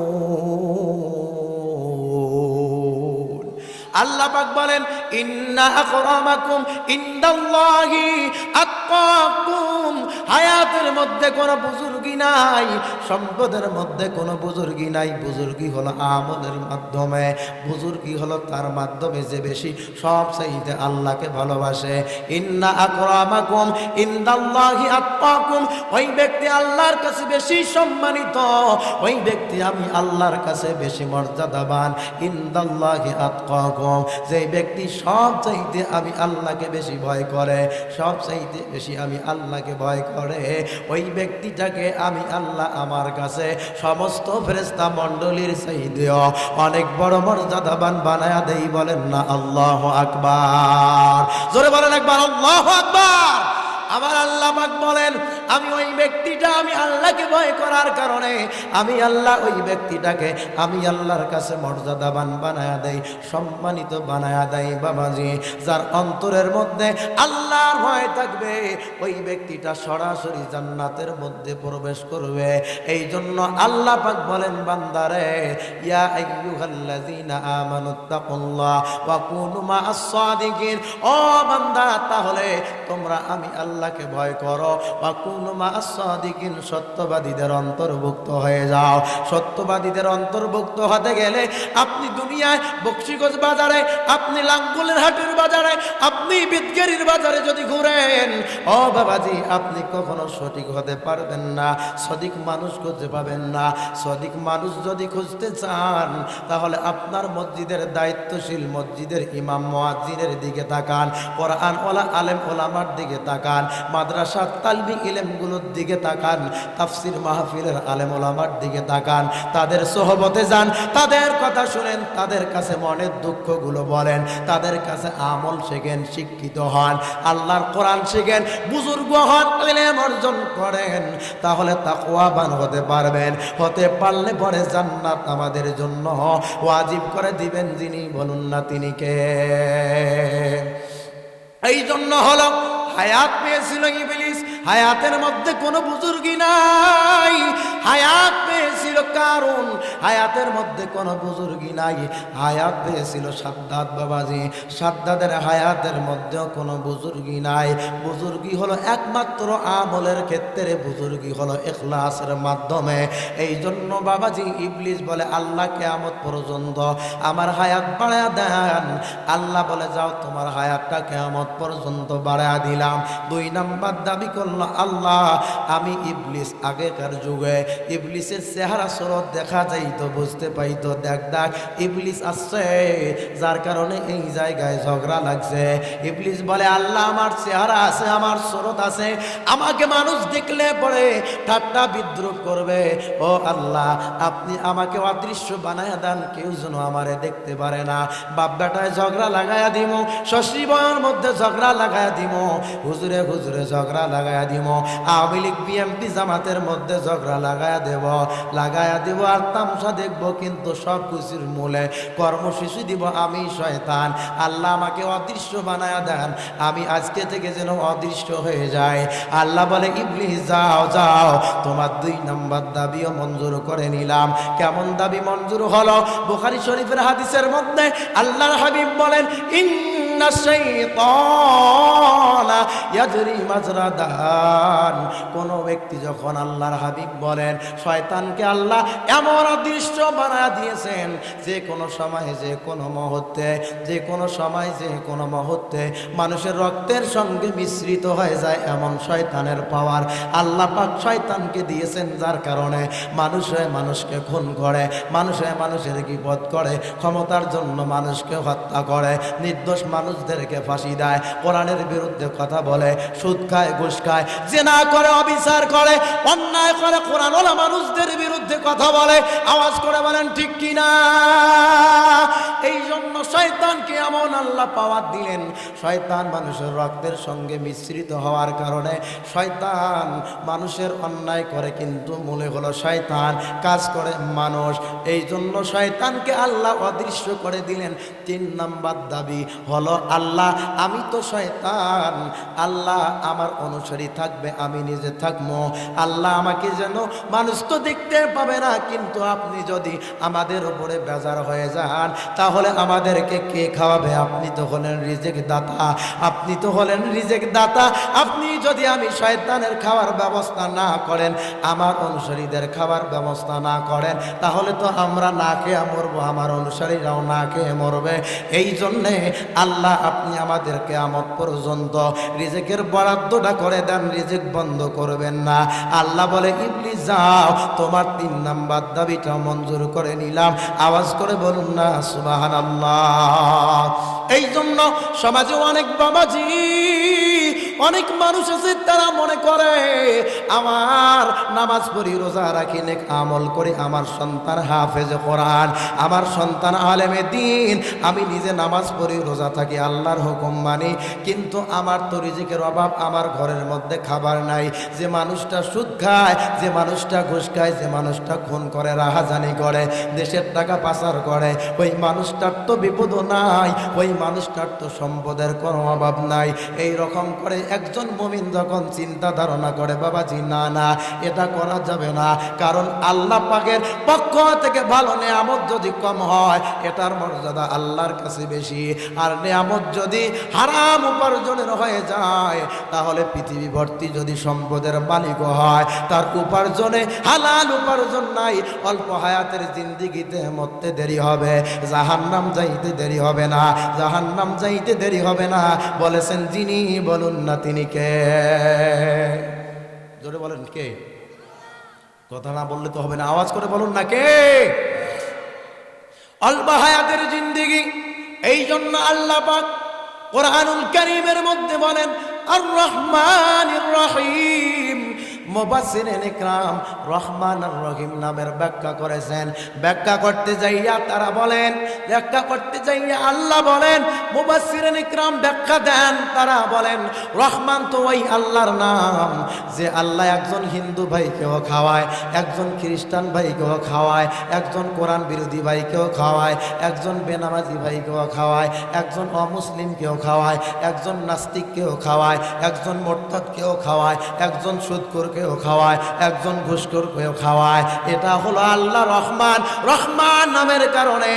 আল্লাহ পাক বলেন ইন্না আকরামাকুম ইনদাল্লাহি আতকাকুম। হায়াতের মধ্যে কোনো বুজুর্গি নাই, সম্পদের মধ্যে কোনো বুজুর্গি নাই। বুজুর্গি হলো আমলের মাধ্যমে, বুজুর্গি হলো তার মাধ্যমে যে বেশি সব চাইতে আল্লাহকে ভালোবাসে। ইন্না আকরামাকুম ইনদাল্লাহি আতকাকুম, ওই ব্যক্তি আল্লাহর কাছে বেশি সম্মানিত, ওই ব্যক্তি আমি আল্লাহর কাছে বেশি মর্যাদাবান। ইনদাল্লাহি আতকাকুম, যে ব্যক্তি সব চাইতে আমি আল্লাহকে বেশি ভয় করে, সব চাইতে বেশি আমি আল্লাহকে ভয় করে, ওই ব্যক্তিটাকে আমি আল্লাহ আমার কাছে সমস্ত ফেরেশতা মণ্ডলীর চাইতেও অনেক বড় মর্যাদাবান বানায়া দেই। বলেন না আল্লাহু আকবার, জোরে বলেন একবার আল্লাহু আকবার। আমার আল্লাহ পাক বলেন আমি ওই ব্যক্তিটা আমি আল্লাহকে ভয় করার কারণে আমি আল্লাহ ওই ব্যক্তিটাকে আমি আল্লাহর কাছে মর্যাদাবান বানায়া দেই, সম্মানিত বানায়া দেই। বাবাজি, যার অন্তরের মধ্যে আল্লাহর ভয় থাকবে ওই ব্যক্তিটা সরাসরি জান্নাতের মধ্যে প্রবেশ করবে। এই জন্য আল্লাহ পাক বলেন বান্দারে, ইয়া আইয়ুহাল্লাযীনা আমানুত্তাকুল্লাহ ওয়া কুনু মা'আস সাদিকিন। ও বান্দা, তাহলে তোমরা আমি আল্লাহকে ভয় করো, ওয়া কুনু মা'আস সাদিকিন, সত্যবাদীদের অন্তর্ভুক্ত হয়ে যাও। সত্যবাদীদের অন্তর্ভুক্ত হতে গেলে আপনি দুনিয়ায় বক্সিগঞ্জ বাজারে, আপনি লাঙ্গুলের হাটের বাজারে, আপনি বিদগেরির বাজারে যদি ঘুরেন, ও বাবাজি, আপনি কখনো সঠিক হতে পারবেন না, সঠিক মানুষ খুঁজে পাবেন না। সঠিক মানুষ যদি খুঁজতে চান তাহলে আপনার মসজিদের দায়িত্বশীল মসজিদের ইমাম মুয়াজ্জিনের দিকে তাকান, কোরআন ওয়ালা আলেম ওলামার দিকে তাকান, মাদ্রাসার তালবি ইলমগুলোর দিকে তাকান, তাফসির মাহফিলের আলেম ওলামার দিকে তাকান, তাদের সোহবতে যান, তাদের কথা শুনেন, তাদের কাছে মনের দুঃখগুলো বলেন, তাদের কাছে আমল শেখেন, শিক্ষিত হন, আল্লাহর কোরআন শিখেন, বুজুর্গ হন, ইলম অর্জন করেন, তাহলে তাকওয়াবান হতে পারবেন। হতে পারলে পরে জান্নাত আমাদের জন্য ওয়াজিব করে দিবেন যিনি, বলুন না তিনি কে? এই জন্য হলো হায়াত পেয়েছিল ইবলিস, হায়াতের মধ্যে কোনো বুজুর্গি নাই। হায়াত পেয়েছিল কারণ হায়াতের মধ্যে কোনো বুজুর্গি নাই। হায়াত পেয়েছিল সাদ্দাত বাবাজি, সাদ্দাতের হায়াতের মধ্যেও কোনো বুজুর্গি নাই। বুজুর্গি হলো একমাত্র আমলের ক্ষেত্রে, বুজুর্গি হলো ইখলাসের মাধ্যমে। এই জন্য বাবাজি ইবলিস বলে আল্লাহ কিয়ামত পর্যন্ত আমার হায়াত বাড়ায়া দেন। আল্লাহ বলে যাও তোমার হায়াতটা কিয়ামত পর্যন্ত বাড়ায়া দিলাম। 2 নাম্বার দাবি করলো আল্লাহ, আমি ইবলিস আগেকার যুগে ইবলিসের চেহারা সুরত দেখা যাইতো, বুঝতে পাইতো, দেখ ইবলিস আসছে, যার কারণে এই জায়গায় ঝগড়া লাগছে। ইবলিস বলে আল্লাহ আমার চেহারা আছে, আমার সুরত আছে, আমাকে মানুষ দেখলে পরে ঠাট্টা বিদ্রুপ করবে। ও আল্লাহ, আপনি আমাকে অদৃশ্য বানায়া দেন, কেউ যেন আমারে দেখতে পারে না। বাপ বেটায় ঝগড়া লাগায়া দিব, শ্বশুর বউয়ের মধ্যে ঝগড়া লাগায়া দিব, হুজুরে হুজুরে ঝগড়া লাগায়া দিব, আওয়ামী লীগ বিএনপি জামাতের মধ্যে ঝগড়া লাগায়া দেব আর তামসা দেখবো, কিন্তু সব কিছুর মূলে কর্মসূচি দিব আমি শয়তান। আল্লাহ আমাকে অদৃশ্য বানায়া দেন, আমি আজকে থেকে যেন অদৃশ্য হয়ে যায়। আল্লাহ বলে ইবলিস যাও যাও, তোমার 2 নম্বর দাবিও মঞ্জুর করে নিলাম। কেমন দাবি মঞ্জুর হলো? বুখারী শরীফের হাদিসের মধ্যে আল্লাহর হাবিব বলেন ইন্না শাইতানা ইয়াজরি মাজরা দান। কোন ব্যক্তি যখন আল্লাহর হাবিব বলেন শয়তানকে আল্লাহ এমন অদৃশ্য বানায়া দিয়েছেন, যে কোনো সময়, যে কোনো মুহূর্তে, যে কোনো সময়, যে কোনো মুহূর্তে মানুষের রক্তের সঙ্গে মিশ্রিত হয়ে যায়, এমন শয়তানের পাওয়ার আল্লাহ পাক শয়তানকে দিয়েছেন, যার কারণে মানুষে মানুষকে খুন করে, মানুষে মানুষের বিপদ করে, ক্ষমতার জন্য মানুষকে হত্যা করে, নির্দোষ মানুষদেরকে ফাঁসি দেয়, কোরআনের বিরুদ্ধে কথা বলে, সুদ খায়, ঘুষ খায়, জিনা করে, অবিচার করে, অন্যায় করে, কোরআনওয়ালা মানুষদের বিরুদ্ধে কথা বলে। আওয়াজ করে বলেন ঠিক কিনা? এই জন্য শয়তানকে এমন আল্লাহ পাওয়ার দিলেন, শয়তান মানুষের রক্তের সঙ্গে মিশ্রিত হওয়ার কারণে শয়তান মানুষের অন্যায় করে, কিন্তু মূলে হলো শয়তান কাজ করে মানুষ। এই জন্য শয়তানকে আল্লাহ অদৃশ্য করে দিলেন। 3 নাম্বার দাবি হলো আল্লাহ আমি তো শয়তান, আল্লাহ আমার অনুসারী থাকবে, আমি নিজে থাকবো। আল্লাহ আমাকে যেন মানুষ তো দেখতে পাবে না, কিন্তু আপনি যদি আমাদের উপরে বেজার হয়ে যান তাহলে আমাদেরকে কে খাওয়াবে? আপনি তো হলেন রিজিক দাতা, আপনি তো হলেন রিজিক দাতা। আপনি যদি আমি শয়তানের খাওয়ার ব্যবস্থা না করেন, আমার অনুসারীদের খাওয়ার ব্যবস্থা না করেন, তাহলে তো আমরা না খেয়ে মরবো, আমার অনুসারীরাও না খেয়ে মরবে। এই জন্যে আল্লাহ আপনি আমাদের কিয়ামত পর্যন্ত রিজিকের বরাদ্দটা করে দেন, রিজিক বন্ধ করবেন না। আল্লাহ বলে ইবলিস যাও, তোমার 3 নাম্বার দাবিটা মঞ্জুর করে নিলাম। আওয়াজ করে বলুন না সুবহানাল্লাহ। এই জন্য সমাজে অনেক বাবাজি, অনেক মানুষ আছে তারা মনে করে আমার নামাজ পড়ি, রোজা রাখি, নেক আমল করি, আমার সন্তান হাফেজ কোরআন, আমার সন্তান আলেমে দ্বীন, আমি নিজে নামাজ পড়ি, রোজা থাকি, আল্লাহর হুকুম মানি, কিন্তু আমার তো রিজিকের অভাব, আমার ঘরের মধ্যে খাবার নাই। যে মানুষটা সুদ খায়, যে মানুষটা ঘুষ খায়, যে মানুষটা খুন করে, রাহাজানি করে, দেশের টাকা পাচার করে, ওই মানুষটার তো বিপদ নাই, ওই মানুষটার তো সম্পদের কোনো অভাব নাই। এই রকম করে একজন মুমিন যখন চিন্তা ধারণা করে বাবাজি না না এটা করা যাবে না, কারণ আল্লাহ পাকের পক্ষ থেকে ভালো নেয়ামত যদি কম হয় এটার মর্যাদা আল্লাহর কাছে বেশি। আর নেয়ামত যদি হারাম উপার্জনের হয়ে যায় তাহলে পৃথিবী ভর্তি যদি সম্পদের মালিক হয়, তার উপার্জনে হালাল উপার্জন নাই, অল্প হায়াতের জিন্দিগিতে মরতে দেরি হবে, জাহান্নাম যাইতে দেরি হবে না, জাহান্নাম যাইতে দেরি হবে না। বলেছেন যিনি, বলুন না তিনি কে? জোরে বলেন কে? কথা না বললে তো হবে না, আওয়াজ করে বলুন না কে? অল্প হায়াতের জিন্দেগি। এই জন্য আল্লাহ পাক কোরআনুল কারীমের মধ্যে বলেন আর রহমানির রহিম। মুফাসসিরিন ইকরাম রহমান আর রহিম নামের ব্যাখ্যা করেছেন। ব্যাখ্যা করতে যাইয়া তারা বলেন, ব্যাখ্যা করতে যাইয়া আল্লাহ বলেন, মুফাসসিরিন ইকরাম ব্যাখ্যা দেন, তারা বলেন রহমান তো ওই আল্লাহর নাম যে আল্লাহ একজন হিন্দু ভাইকেও খাওয়ায়, একজন খ্রিস্টান ভাইকেও খাওয়ায়, একজন কোরআন বিরোধী ভাইকেও খাওয়ায়, একজন বেনামাজি ভাইকেও খাওয়ায়, একজন অমুসলিমকেও খাওয়ায়, একজন নাস্তিককেও খাওয়ায়, একজন মুরতাদকেও খাওয়ায়, একজন সুদখোরকেও খাওয়ায়, একজন ঘুষখোরকেও খাওয়ায়। এটা হলো আল্লাহ রহমান। রহমান নামের কারণে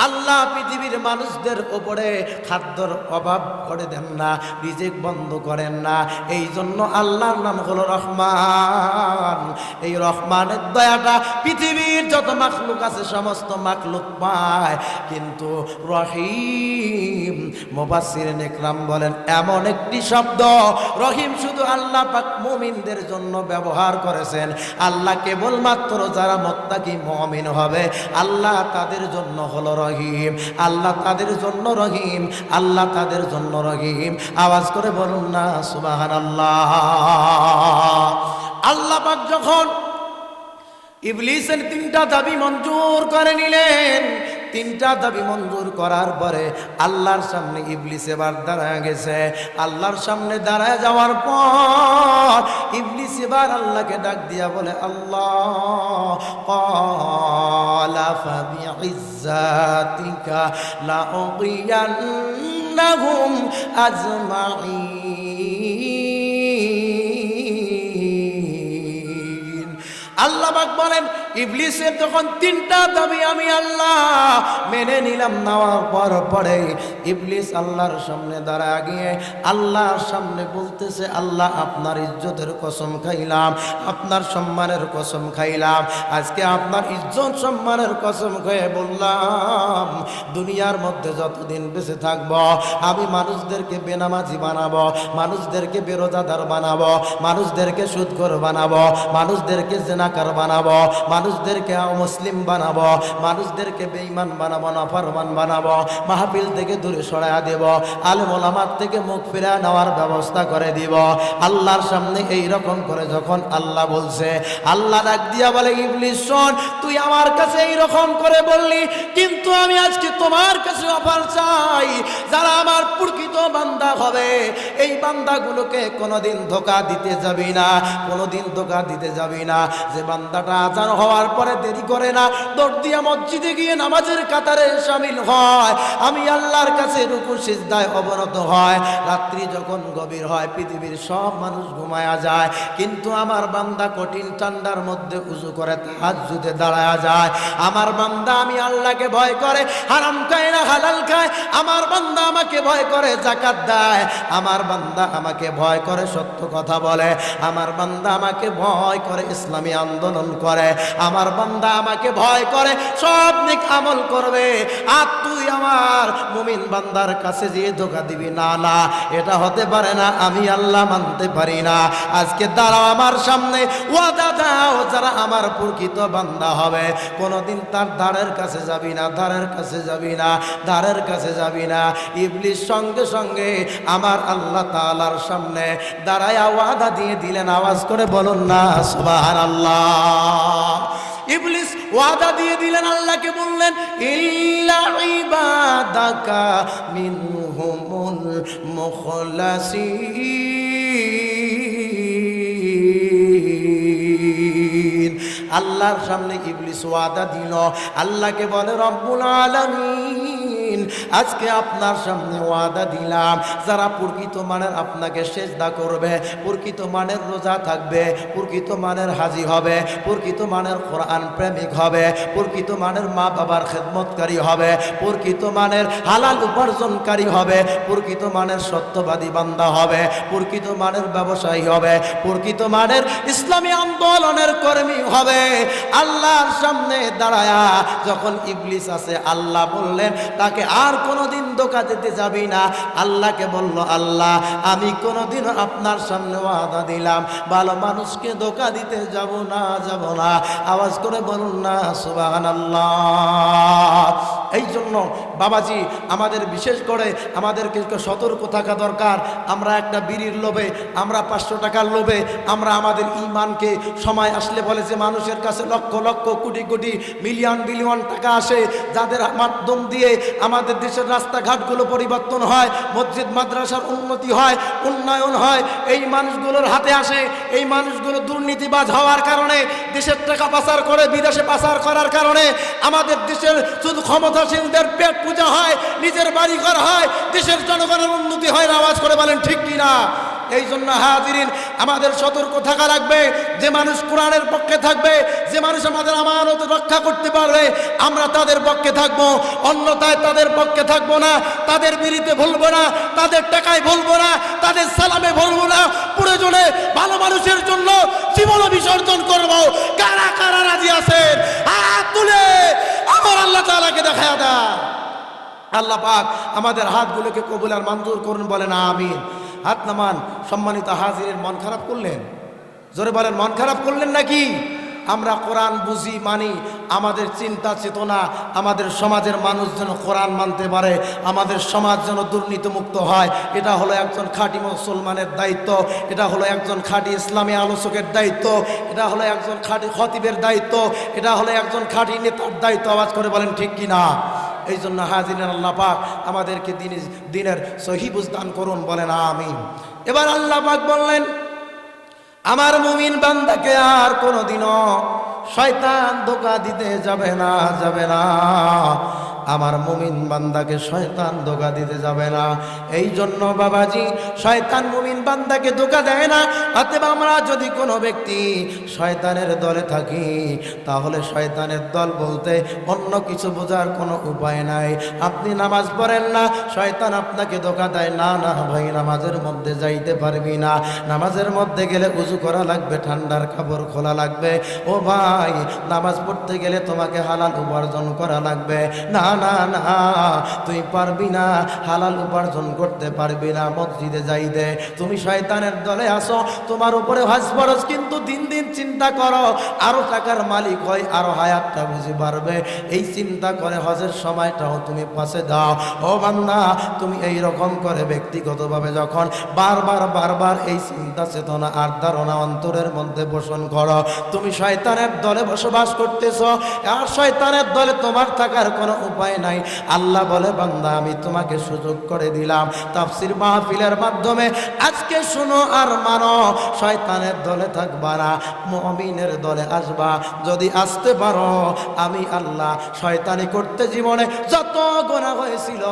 আল্লাহ পৃথিবীর মানুষদের উপরে খাদ্যর অভাব করে দেন না, রিজিক বন্ধ করেন না। এই জন্য আল্লাহর নাম হলো রহমান। এই রহমানের দয়াটা পৃথিবীর যত মাখলুক আছে সমস্ত মাখলুক পায়, কিন্তু রহিম মুফাসসিরিন ইকরাম বলেন এমন একটি শব্দ, রহিম শুধু আল্লাহ পাক মুমিনদের জন্য ব্যবহার করেছেন। আল্লাহ কেবলমাত্র যারা মুত্তাকি মুমিন হবে আল্লাহ তাদের জন্য হলো রহিম, আল্লাহ তাদের জন্য রহিম, আল্লাহ তাদের জন্য রহিম। আওয়াজ করে বলুন না সুবহানাল্লাহ। আল্লাহ পাক যখন ইবলিসের 3টা দাবি মঞ্জুর করে নিলেন, 3টা দাবি মঞ্জুর করার পরে আল্লাহর সামনে ইবলিস এবার দাঁড়ায় গেছে। আল্লাহর সামনে দাঁড়ায় যাওয়ার পর ইবলিস এবার আল্লাহকে ডাক দিয়া বলে আল্লাহ ক্বালা ফাবিইজ্জাতিকা লাউগিয়ান্নাহুম আজমাইন। আল্লাহ পাক বলেন ইবলিসের যখন 3টা দাবি আমি আল্লাহ মেনে নিলাম, নেওয়ার পরে ইবলিস আল্লাহর সামনে দাঁড়ায় গিয়ে আল্লাহর সামনে বলতেছে আল্লাহ আপনার ইজ্জতের কসম খাইলাম, আপনার সম্মানের কসম খাইলাম, আজকে আপনার ইজ্জত সম্মানের কসম খেয়ে বললাম দুনিয়ার মধ্যে যতদিন বেঁচে থাকব আমি মানুষদেরকে বেনামাজি বানাবো, মানুষদেরকে বেরোজাদার বানাবো, মানুষদেরকে সুদখোর বানাবো, মানুষদেরকে জেনাকার বানাবো, মানুষদেরকে মুসলিম বানাবো, মানুষদেরকে বেঈমান বানাবো, নাফরমান বানাবো, মাহফিল থেকে দূরে সরায়া দেব, আলেম ওলামার থেকে মুখ ফিরা নেওয়ার ব্যবস্থা করে দিব। আল্লাহর সামনে এই রকম করে যখন আল্লাহ বলছে, আল্লাহ ডাক দিয়া বলে, ইবলিস শোন, তুই আমার কাছে এই রকম করে বললি, কিন্তু আমি আজকে তোমার কাছে অফার চাই। যারা আমার প্রকৃত বান্দা হবে, এই বান্দাগুলোকে কোনোদিন ধোঁকা দিতে যাবি না, কোনোদিন ধোঁকা দিতে যাবি না। যে বান্দাটা আজান হওয়ার পরে দেরি করে না, দৌড় দিয়া মসজিদে গিয়ে নামাজের কাতারে শামিল হয়, আমি আল্লাহর কাছে রুকু সিজদায় অবনত হয়। রাত্রি যখন গভীর হয়, পৃথিবীর সব মানুষ ঘুমায়া যায়, কিন্তু আমার বান্দা কঠিন ঠান্ডার মধ্যে উযু করে তাহাজ্জুদে দাঁড়ায়া যায়। আমার বান্দা আমি আল্লাহকে ভয় করে হারাম খায় না হালাল খায়, আমার বান্দা আমাকে ভয় করে যাকাত দেয়, আমার বান্দা আমাকে ভয় করে সত্য কথা বলে, আমার বান্দা আমাকে ভয় করে ইসলামী আন্দোলন করে, আমার বান্দা আমাকে ভয় করে সব নেক আমল করবে। আর তুই আমার মুমিন বান্দার কাছে যে ধোঁকা দিবি, না না, এটা হতে পারে না, আমি আল্লাহ মানতে পারি না। আজকে দাঁড়াও আমার সামনে, ওয়াদা দাও, যারা আমার প্রকৃত বান্দা হবে কোনোদিন তার দ্বারের কাছে যাবি না, দ্বারের কাছে যাবি না, দ্বারের কাছে যাবি না। ইবলিস সঙ্গে সঙ্গে আমার আল্লাহ তাআলার সামনে দাঁড়ায় ওয়াদা দিয়ে দিলেন। আওয়াজ করে বলুন না সুবহানাল্লাহ। ইবলিস ওয়াদা দিয়ে দিলেন, আল্লাহকে বললেন, ইল্লা ইবাদাকা মিনহুমুল মুখলাসিন। আল্লাহর সামনে ইবলিস ওয়াদা দিল, আল্লাহকে বলে, রব্বুল আলামিন, আজকে আপনার সামনে ওয়াদা দিলাম, যারা প্রকৃত মানের আপনাকে সেজদা করবে, প্রকৃত মানের রোজা থাকবে, প্রকৃত মানের হাজি হবে, প্রকৃত মানের কোরআন প্রেমিক হবে, প্রকৃত মানের মা বাবার খেদমতকারী হবে, প্রকৃত মানের হালাল উপার্জনকারী হবে, প্রকৃত মানের সত্যবাদী বান্দা হবে, প্রকৃত মানের ব্যবসায়ী হবে, প্রকৃত মানের ইসলামী আন্দোলনের কর্মী হবে। আল্লাহর সামনে দাঁড়ায়া যখন ইবলিস আছে, আল্লাহ বললেন তাকে আর কোনোদিন ধোঁকা দিতে যাবি না। আল্লাহকে বলল, আল্লাহ, আমি কোনোদিন আপনার সামনে ওয়াদা দিলাম, ভালো মানুষকে ধোঁকা দিতে যাব না, যাব না। আওয়াজ করে বলুন না সুবহানাল্লাহ। এই জন্য বাবাজি, আমাদের বিশেষ করে আমাদেরকে সতর্ক থাকা দরকার। আমরা একটা বিড়ির লোভে, আমরা 500 টাকার লোভে, আমরা আমাদের ঈমানকে সময় আসলে বলে যে মানুষের কাছে লক্ষ লক্ষ কোটি কোটি মিলিয়ন বিলিয়ন টাকা আসে, যাদের মাধ্যম দিয়ে আমাদের দেশের রাস্তাঘাটগুলো পরিবর্তন হয়, মসজিদ মাদ্রাসার উন্নতি হয়, উন্নয়ন হয়, এই মানুষগুলোর হাতে আসে। এই মানুষগুলো দুর্নীতিবাজ হওয়ার কারণে, দেশের টাকা পাচার করে বিদেশে পাচার করার কারণে আমাদের দেশের শুধু ক্ষমতাসীনদের পেট পূজা হয়, নিজের বাড়ি ঘর হয়, দেশের জনগণের উন্নতি হয় না। আওয়াজ করে বলেন ঠিক কিনা? এই জন্য হাজিরিন, আমাদের সতর্ক থাকা লাগবে। যে মানুষ কোরআনের পক্ষে থাকবে, যে মানুষ আমাদের আমানত রক্ষা করতে পারবে, আমরা তাদের পক্ষে থাকব, অন্যথায় তাদের পক্ষে থাকবো না, তাদের বিরুদ্ধে বলবো না, তাদের টাকায় বলবো না, তাদের সালামে বলবো না। প্রয়োজনে ভালো মানুষের জন্য জীবন বিসর্জন করব। কারা কারা রাজি আছেন? হাত তুলে আমার আল্লাহ তাআলাকে দেখায়া দেন। আল্লাহ পাক আমাদের হাতগুলোকে কবুল আর মঞ্জুর করুন, বলেন আমিন। হাত নামান। সম্মানিত হাজিরের, মন খারাপ করলেন? জোরে বলেন, মন খারাপ করলেন নাকি? আমরা কোরআন বুঝি, মানি, আমাদের চিন্তা চেতনা, আমাদের সমাজের মানুষ যেন কোরআন মানতে পারে, আমাদের সমাজ যেন দুর্নীতিমুক্ত হয়, এটা হলো একজন খাঁটি মুসলমানের দায়িত্ব, এটা হলো একজন খাঁটি ইসলামী আলোচকের দায়িত্ব, এটা হলো একজন খাঁটি খতিবের দায়িত্ব, এটা হলো একজন খাঁটি নেতার দায়িত্ব। আওয়াজ করে বলেন ঠিক কিনা? এই জন্য হাজিরের, আল্লাহ পাক আমাদেরকে দিনের সহি বুঝ দান করুন, বলেন আমিন। এবার আল্লাহ পাক বললেন, আমার মুমিন বান্দাকে আর কোনোদিনও শয়তান ধোঁকা দিতে যাবে না, যাবে না। আমার মুমিন বান্দাকে শয়তান ধোঁকা দিতে যাবে না। এই জন্য বাবাজি, শয়তান মুমিন বান্দাকে ধোঁকা দেয় না। অতএব আমরা যদি কোনো ব্যক্তি শয়তানের দলে থাকি, তাহলে শয়তানের দল বলতে অন্য কিছু বোঝার কোনো উপায় নাই। আপনি নামাজ পড়েন না, শয়তান আপনাকে ধোঁকা দেয়, না না ভাই, নামাজের মধ্যে যাইতে পারবি না, নামাজের মধ্যে গেলে উযু করা লাগবে, ঠান্ডার কাপড় খোলা লাগবে, ও ভাই নামাজ পড়তে গেলে তোমাকে হালাল উপার্জন করা লাগবে, না না না, তুই পারবি না, হালাল উপার্জন করতে পারবি না, মসজিদে যাইতে। তুমি শয়তানের দলে আসো, তোমার উপরে হজ ফরজ, কিন্তু দিন দিন চিন্তা করো আরো টাকার মালিক হয়, আরো হায়াতটা বুঝি বাড়বে, এই চিন্তা করে হজের সময়টাও তুমি পাশে দাও। ও বান্দা, তুমি এই রকম করে ব্যক্তিগতভাবে যখন বারবার এই চিন্তা চেতনা আর ধারণা অন্তরের মধ্যে পোষণ করো, তুমি শয়তানের দলে বসবাস করতেছ, আর শয়তানের দলে তোমার থাকার কোনো উপায় নাই। আল্লাহ বলে, বান্দা আমি তোমাকে সুযোগ করে দিলাম, তাফসীর মাহফিলের মাধ্যমে আজকে শুনো আর মানো, শয়তানের দলে থাকবা না, মুমিনের দলে আসবা। যদি আসতে পারো, আমি আল্লাহ শয়তানি করতে জীবনে যত গুনাহ হয়েছিল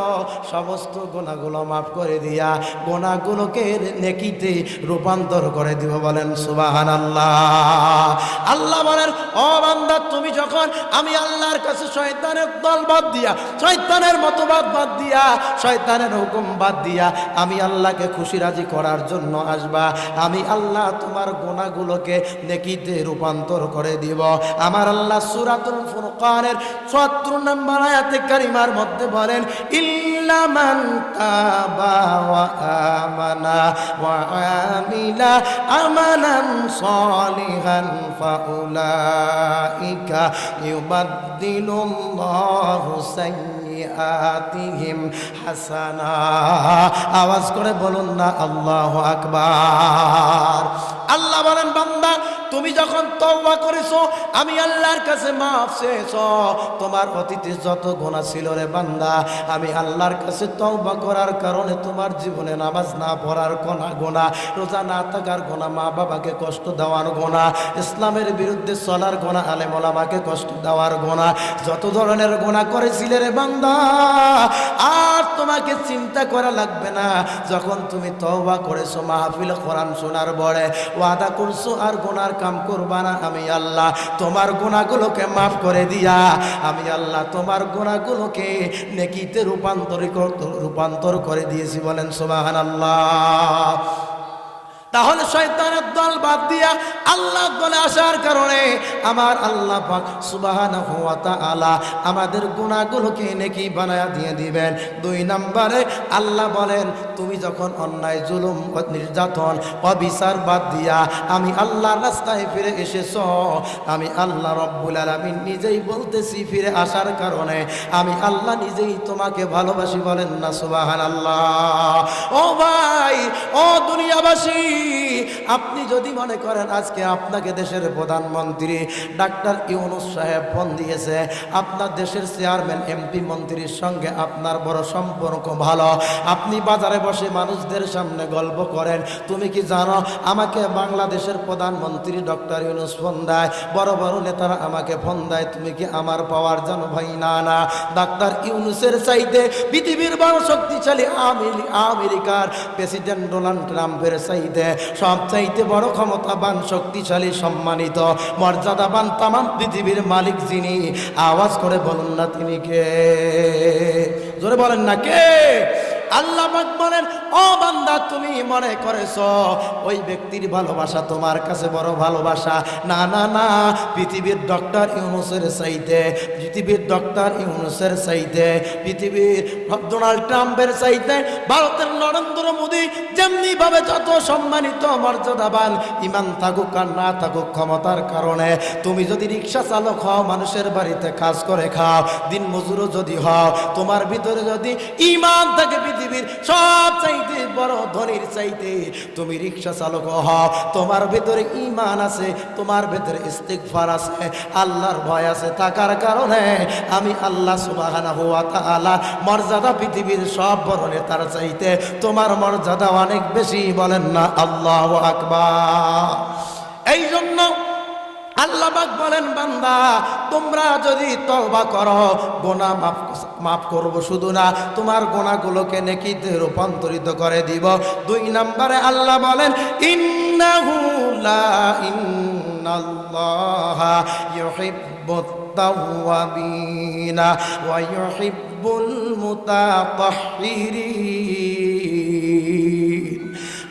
সমস্ত গুনাহগুলো মাফ করে দিয়া গুনাহগুলোকে নেকিতে রূপান্তর করে দিব। বলেন সুবহানাল্লাহ। আল্লাহ বলেন, ও বান্দা, তুমি যখন আমি আল্লাহর কাছে শয়তানের দল বাদ দিয়া, শয়তানের মতবাদ বাদ দিয়া, শয়তানের হুকুম বাদ দিয়া আমি আল্লাহকে খুশি রাজি করার জন্য আসবা, আমি আল্লাহ তোমার গুনাহগুলোকে নেকিতে রূপান্তর করে দিব। আমার আল্লাহ সূরাতুল ফুরকানের ৭৪ নম্বর আয়াতে কারিমার মধ্যে বলেন, ইল্লা মান তাবা ওয়া আমানা ওয়া আমিলা আমালান সালিহান ফাউলাইকা ইউবাদদিলুল্লাহু সাইয়্যাতিহিম হাসানা। আওয়াজ করে বলুন না আল্লাহু আকবার। আল্লাহ বলেন, বান্দা তুমি যখন তওবা করেছো, আমি আল্লাহর কাছে মাফ চেয়েছো, তোমার অতীতে যত গুনাহ ছিল রে বান্দা, আমি আল্লাহর কাছে তওবা করার কারণে তোমার জীবনে নামাজ না পড়ার গুনাহ, রোজা না থাকার গুনাহ, মা বাবাকে কষ্ট দেওয়ার গুনাহ, ইসলামের বিরুদ্ধে চলার গুনাহ, আলেম ওলামাকে কষ্ট দেওয়ার গুনাহ, যত ধরনের গুনাহ করেছিলে রে বান্দা, আর তোমাকে চিন্তা করা লাগবে না। যখন তুমি তওবা করেছো, মাহফিল কোরআন শোনার পরে ওয়াদা করছো আর গুনার কাম করবা না, আমি আল্লাহ তোমার গুনাহগুলোকে মাফ করে দিয়া আমি আল্লাহ তোমার গুনাহগুলোকে নেকিতে রূপান্তর করে দিয়েছি। বলেন সুবহানাল্লাহ। তাহলে শয়তানের দল বাদ দিয়া আল্লাহর দলে আসার কারণে আমার আল্লাহ পাক সুবহানাহু ওয়া তাআলা আমাদের গুনাহগুলোকে নেকি বানায়া দিয়ে দিবেন। ২ নম্বরে আল্লাহ বলেন, তুমি যখন অন্যায়, জুলুম, নির্যাতন, অবিচার বাদ দিয়া আমি আল্লাহর রাস্তায় ফিরে এসেছো, আমি আল্লাহ রব্বুল আলামিন নিজেই বলতেছি, ফিরে আসার কারণে আমি আল্লাহ নিজেই তোমাকে ভালোবাসি। বলেন না সুবহানাল্লাহ। ও ভাই, ও দুনিয়াবাসী, আপনি যদি মনে করেন আজকে আপনাকে দেশের প্রধানমন্ত্রী ডাক্তার ইউনূস সাহেব ফোন দিয়েছে, আপনার দেশের চেয়ারম্যান, এমপি, মন্ত্রীর সঙ্গে আপনার বড় সম্পর্ক ভালো, আপনি বাজারে বসে মানুষদের সামনে গল্প করেন, তুমি কি জানো আমাকে বাংলাদেশের প্রধানমন্ত্রী ডক্টর ইউনূস ফোন দেয়, বড় বড় নেতারা আমাকে ফোন দেয়, তুমি কি আমার পাওয়ার জানো? ভাই না না, ডাক্তার ইউনূসের চাইতে পৃথিবীর বড় শক্তিশালী আমেরিকার প্রেসিডেন্ট ডোনাল্ড ট্রাম্পের চাইতে সব চাইতে বড় ক্ষমতাবান, শক্তিশালী, সম্মানিত, মর্যাদাবান তামাম পৃথিবীর মালিক যিনি, আওয়াজ করে বলুন না তিনি কে? জোরে বলেন না কে? আল্লাহ পাক বলেন, ও বান্দা, তুমি মনে করেছো ওই ব্যক্তির ভালোবাসা তোমার কাছে বড় ভালোবাসা? না না না, পৃথিবীর ডক্টর ইউনূসের চাইতে, পৃথিবীর ডক্টর ইউনূসের চাইতে, পৃথিবীর ডোনাল্ড ট্রাম্পের চাইতে ভারতের নরেন্দ্র মোদী যেমনি ভাবে যত সম্মানিত, মর্যাদাবান, ইমান থাকুক আর না থাকুক ক্ষমতার কারণে, তুমি যদি রিক্সা চালক হও, মানুষের বাড়িতে কাজ করে খাও, দিন মজুরও যদি হও, তোমার ভিতরে যদি ইমান থাকে, পৃথিবীর সব চাইতে বড় ধনীর চাইতে তুমি রিক্সা চালক হও, তোমার ভিতরে ঈমান আছে, তোমার ভিতরে ইস্তিগফার আছে, আল্লাহর ভয় আছে, থাকার কারণে আমি আল্লাহ সুবহানাহু ওয়া তাআলা মর্যাদা পৃথিবীর সব বড় নেতার চাইতে তোমার মর্যাদা অনেক বেশি। বলেন না আল্লাহু আকবার। এই জন্য আল্লাহ পাক বলেন, বান্দা তোমরা যদি তওবা করো, গুনাহ মাফ করব, শুধু না তোমার গুনাহগুলোকে নেকিতে রূপান্তরিত করে দিব। ২ নম্বরে আল্লাহ বলেন, ইন্নাল্লাহা ইউহিব্বুত তাওয়াবিনা ওয়া ইউহিব্বুল মুতাতাহহিরিন।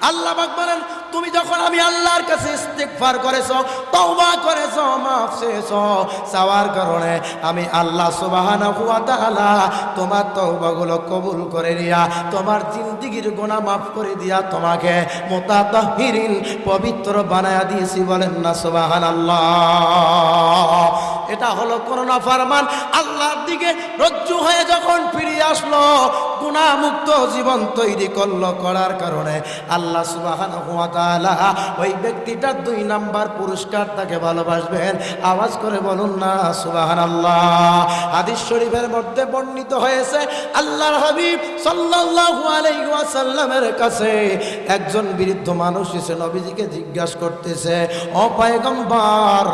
আল্লাহ পাক বলেন, তুমি যখন আমি আল্লাহর কাছে ইস্তিগফার করেছো, তওবা করেছো, মাফ চেয়েছো, চাওয়ার কারণে আমি আল্লাহ সুবহানাহু ওয়া তাআলা তোমার তওবাগুলো কবুল করে নিয়া তোমার জিন্দেগীর গুনাহ মাফ করে দিয়া তোমাকে মুতাতাহহিরিন পবিত্র বানায়া দিয়েছি। বলেন না সুবহানাল্লাহ। এটা হলো কোন নাফরমান আল্লাহর দিকে রজ্জু হয়ে যখন ফিরে আসলো, গুনাহ মুক্ত জীবন তৈরি করলো, করার কারণে আল্লাহ সুবহানাহু ওয়া তাআলা ওই ব্যক্তিটার 2 নাম্বার পুরস্কার তাকে ভালোবাসবেন। আওয়াজ করে বলুন না সুবহানাল্লাহ। হাদিস শরীফের মধ্যে বর্ণিত হয়েছে, আল্লাহর হাবিব সাল্লাল্লাহু আলাইহি ওয়াসাল্লামের কাছে একজন বৃদ্ধ মানুষ এসে নবীজিকে জিজ্ঞাসা করতেছে, ও পয়গম্বর,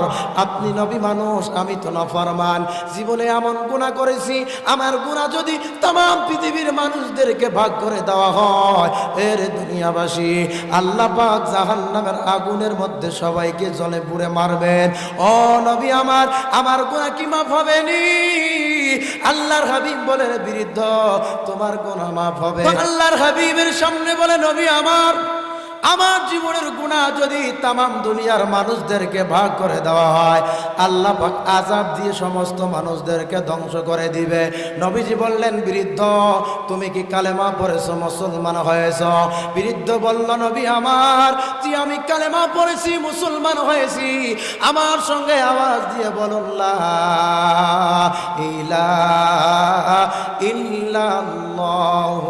আপনি নবী মানুষ, আমি তো নাফরমান, জীবনে এমন গুনাহ করেছি, আমার গুনাহ যদি तमाम পৃথিবীর মানুষদেরকে ভাগ করে দেওয়া হয়, এর দুনিয়াবাসী আল্লাহ পাক জাহান্নামের আগুনের মধ্যে সবাইকে জ্বলে পুড়ে মারবেন। ও নবী আমার গুনাহ কি মাফ হবে নি? আল্লাহর হাবিব বলেন, বৃদ্ধ, তোমার গুনাহ মাফ হবে। আল্লাহর হাবিবের সামনে বলে, নবী আমার জীবনের গুনাহ যদি तमाम দুনিয়ার মানুষদেরকে ভাগ করে দেওয়া হয়, আল্লাহ পাক আযাব দিয়ে সমস্ত মানুষদেরকে ধ্বংস করে দিবে। নবীজি বললেন, বৃদ্ধ, তুমি কি কালেমা পড়েছো, মুসলমান হয়েছো? বৃদ্ধ বলল, নবী জি আমি কালেমা পড়েছি, মুসলমান হয়েছি। আমার সঙ্গে আওয়াজ দিয়ে বলুন, লা ইলাহা ইল্লাল্লাহু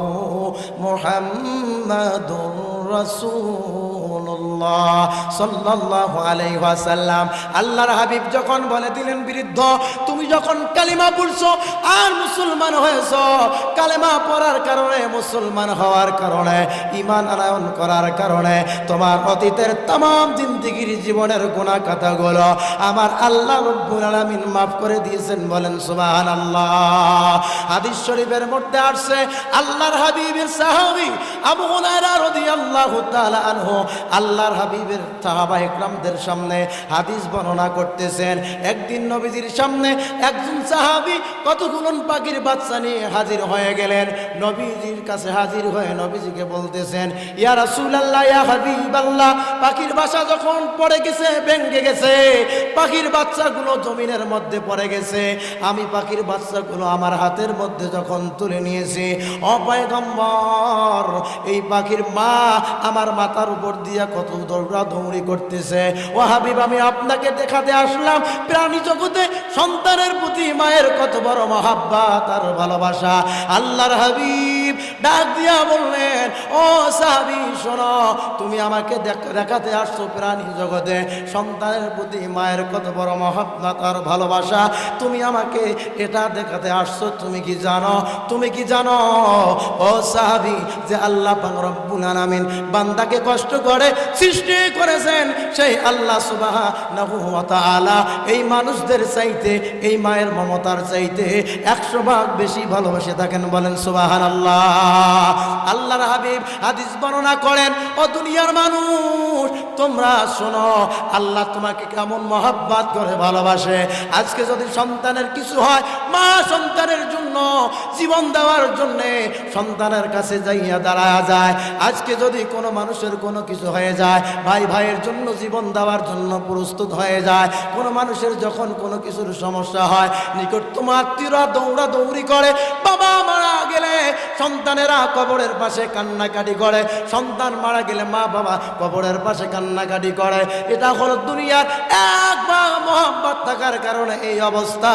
মুহাম্মাদুর রাসূলুল্লাহ সাল্লাল্লাহু আলাইহি ওয়াসাল্লাম। আল্লাহর হাবিব যখন বলে দিলেন, বৃদ্ধ, তুমি যখন কালিমা পড়ছো আর মুসলমান হয়েছো, কালেমা পড়ার কারণে, মুসলমান হওয়ার কারণে, ঈমান আনয়ন করার কারণে তোমার অতীতের तमाम জিন্দেগীর জীবনের গুনাহ কথাগুলো আমার আল্লাহ রাব্বুল আলামিন মাফ করে দিয়েছেন। বলেন সুবহানাল্লাহ। হাদিস শরীফের মধ্যে আসছে, আল্লাহর হাবিবের সাহাবী আবু হুরায়রা রাদিয়াল্লাহু তাআলা আনহু আল্লাহর হাবিবের সাহাবায়ে কেরামদের সামনে হাদিস বর্ণনা করতেছেন। একদিন নবীজির সামনে একজন সাহাবী কতগুলো পাখির বাচ্চা নিয়ে হাজির হয়ে গেলেন। নবীজির কাছে হাজির হয়ে নবীজিকে বলতেছেন, ইয়া রাসূলুল্লাহ, ইয়া হাবিবাল্লাহ, পাখির বাসা যখন পড়ে গেছে, ভেঙে গেছে, পাখির বাচ্চাগুলো জমিনের মধ্যে পড়ে গেছে, আমি পাখির বাচ্চাগুলো আমার হাতের মধ্যে যখন তুলে নিয়েছি, ও পয়গম্বর, এই পাখির মা আমার মাথার উপর দিয়া কত দৌড়াদৌড়ি করতেছে। ও হাবিব, আমি আপনাকে দেখাতে আসলাম প্রাণী জগতে সন্তানের প্রতি মায়ের কত বড় মহাব্বত আর ভালোবাসা। আল্লাহর হাবিব ডাক দিয়া বললেন, ও সাহাবী, শোনো, তুমি আমাকে দেখাতে আসছো প্রাণী জগতে সন্তানের প্রতি মায়ের কত বড় মহাব্বত আর ভালোবাসা, তুমি আমাকে এটা দেখাতে আসছো। তুমি কি জানো, ও সাহাবী, যে আল্লাহ পাক রব্বুল আলামিন বান্দাকে কষ্ট করে সৃষ্টি করেছেন, সেই আল্লাহ সুবহানাহু ওয়া তাআলা এই মানুষদের চাইতে, এই মায়ের মমতার চাইতে 100 ভাগ বেশি ভালোবাসে থাকেন। বলেন সুবহানাল্লাহ। আল্লাহর হাবিব হাদিস বর্ণনা করেন, ও দুনিয়ার মানুষ, তোমরা শোনো, আল্লাহ তোমাকে কেমন মহব্বত করে ভালোবাসে। আজকে যদি সন্তানের কিছু হয়, মা সন্তানের জন্য জীবন দেওয়ার জন্য সন্তানের কাছে যাইয়া দাঁড়ায় যায়। আজকে যদি কোনো মানুষের কোনো কিছু হয়ে যায়, ভাই ভাইয়ের জন্য জীবন দেওয়ার জন্য প্রস্তুত হয়ে যায়। কোনো মানুষের যখন কোনো কিছুর সমস্যা হয়, নিকটতম আত্মীয়রা দৌড়াদৌড়ি করে। বাবা মারা গেলে সন্তানেরা কবরের পাশে কান্নাকাটি করে, সন্তান মারা গেলে মা বাবা কবরের পাশে কান্নাকাটি করে। এটা হলো দুনিয়ার এক ভাগ মহব্বত থাকার কারণে এই অবস্থা।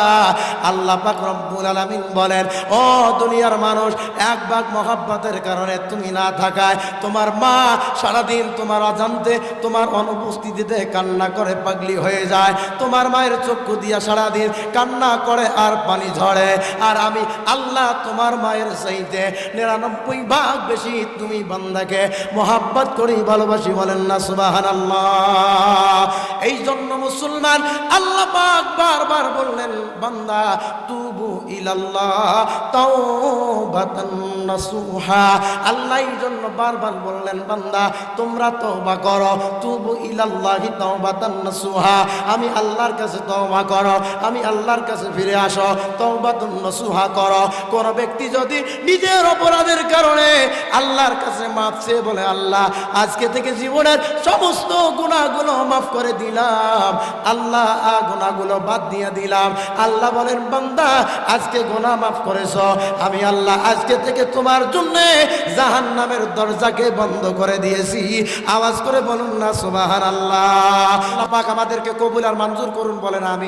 আল্লাহ পাক রব্বুল আলামিন বলেন, ও দুনিয়ার মানুষ, এক ভাগ মহব্বতের কারণে তুমি না থাকায় তোমার মা সারাদিন তোমার অজান্তে, তোমার অনুপস্থিতিতে কান্না করে পাগলি হয়ে যায়। তোমার মায়ের চক্ষু দিয়া সারাদিন কান্না করে আর পানি ঝরে। আর আমি আল্লাহ তোমার মায়ের চাইতে 99 ভাগ বেশি তুমি বান্দাকে মহব্বত করি, ভালোবাসি। বলেন না সুবহানাল্লাহ। এই জন্য মুসলমান, আল্লাহ পাক বারবার বললেন, বান্দা তুবু ইলাল্লাহ তাওবাতান নাসুহা। আল্লাহ এই জন্য বারবার বললেন বান্দা তোমরা তওবা করো, তুবু ইলাল্লাহি তাওবাতান নাসুহা। আমি আল্লাহর কাছে তওবা করো, আমি আল্লাহর কাছে ফিরে আসো, তাওবাতুন নাসুহা করো। কোন ব্যক্তি যদি নিজের অপরাধের কারণে আল্লাহর কাছে মাফ চেয়ে বলে আল্লাহ আজকে থেকে জীবনের সমস্ত গুনাহগুলো মাফ করে দিলাম, আল্লাহ গুনাহগুলো বাদ দিয়ে দিলাম। আল্লাহ বলেন বান্দা আজকে গুনাহ মাফ করেছ, আমি আল্লাহ আজকে থেকে তোমার জন্য জাহান্নামের দরজাকে বন্ধ করে দিয়েছি। আওয়াজ করে বলুন না সুবহানাল্লাহ। আল্লাহ পাক আমাদেরকে কবুল আর মঞ্জুর করুন, বলেন আমিন।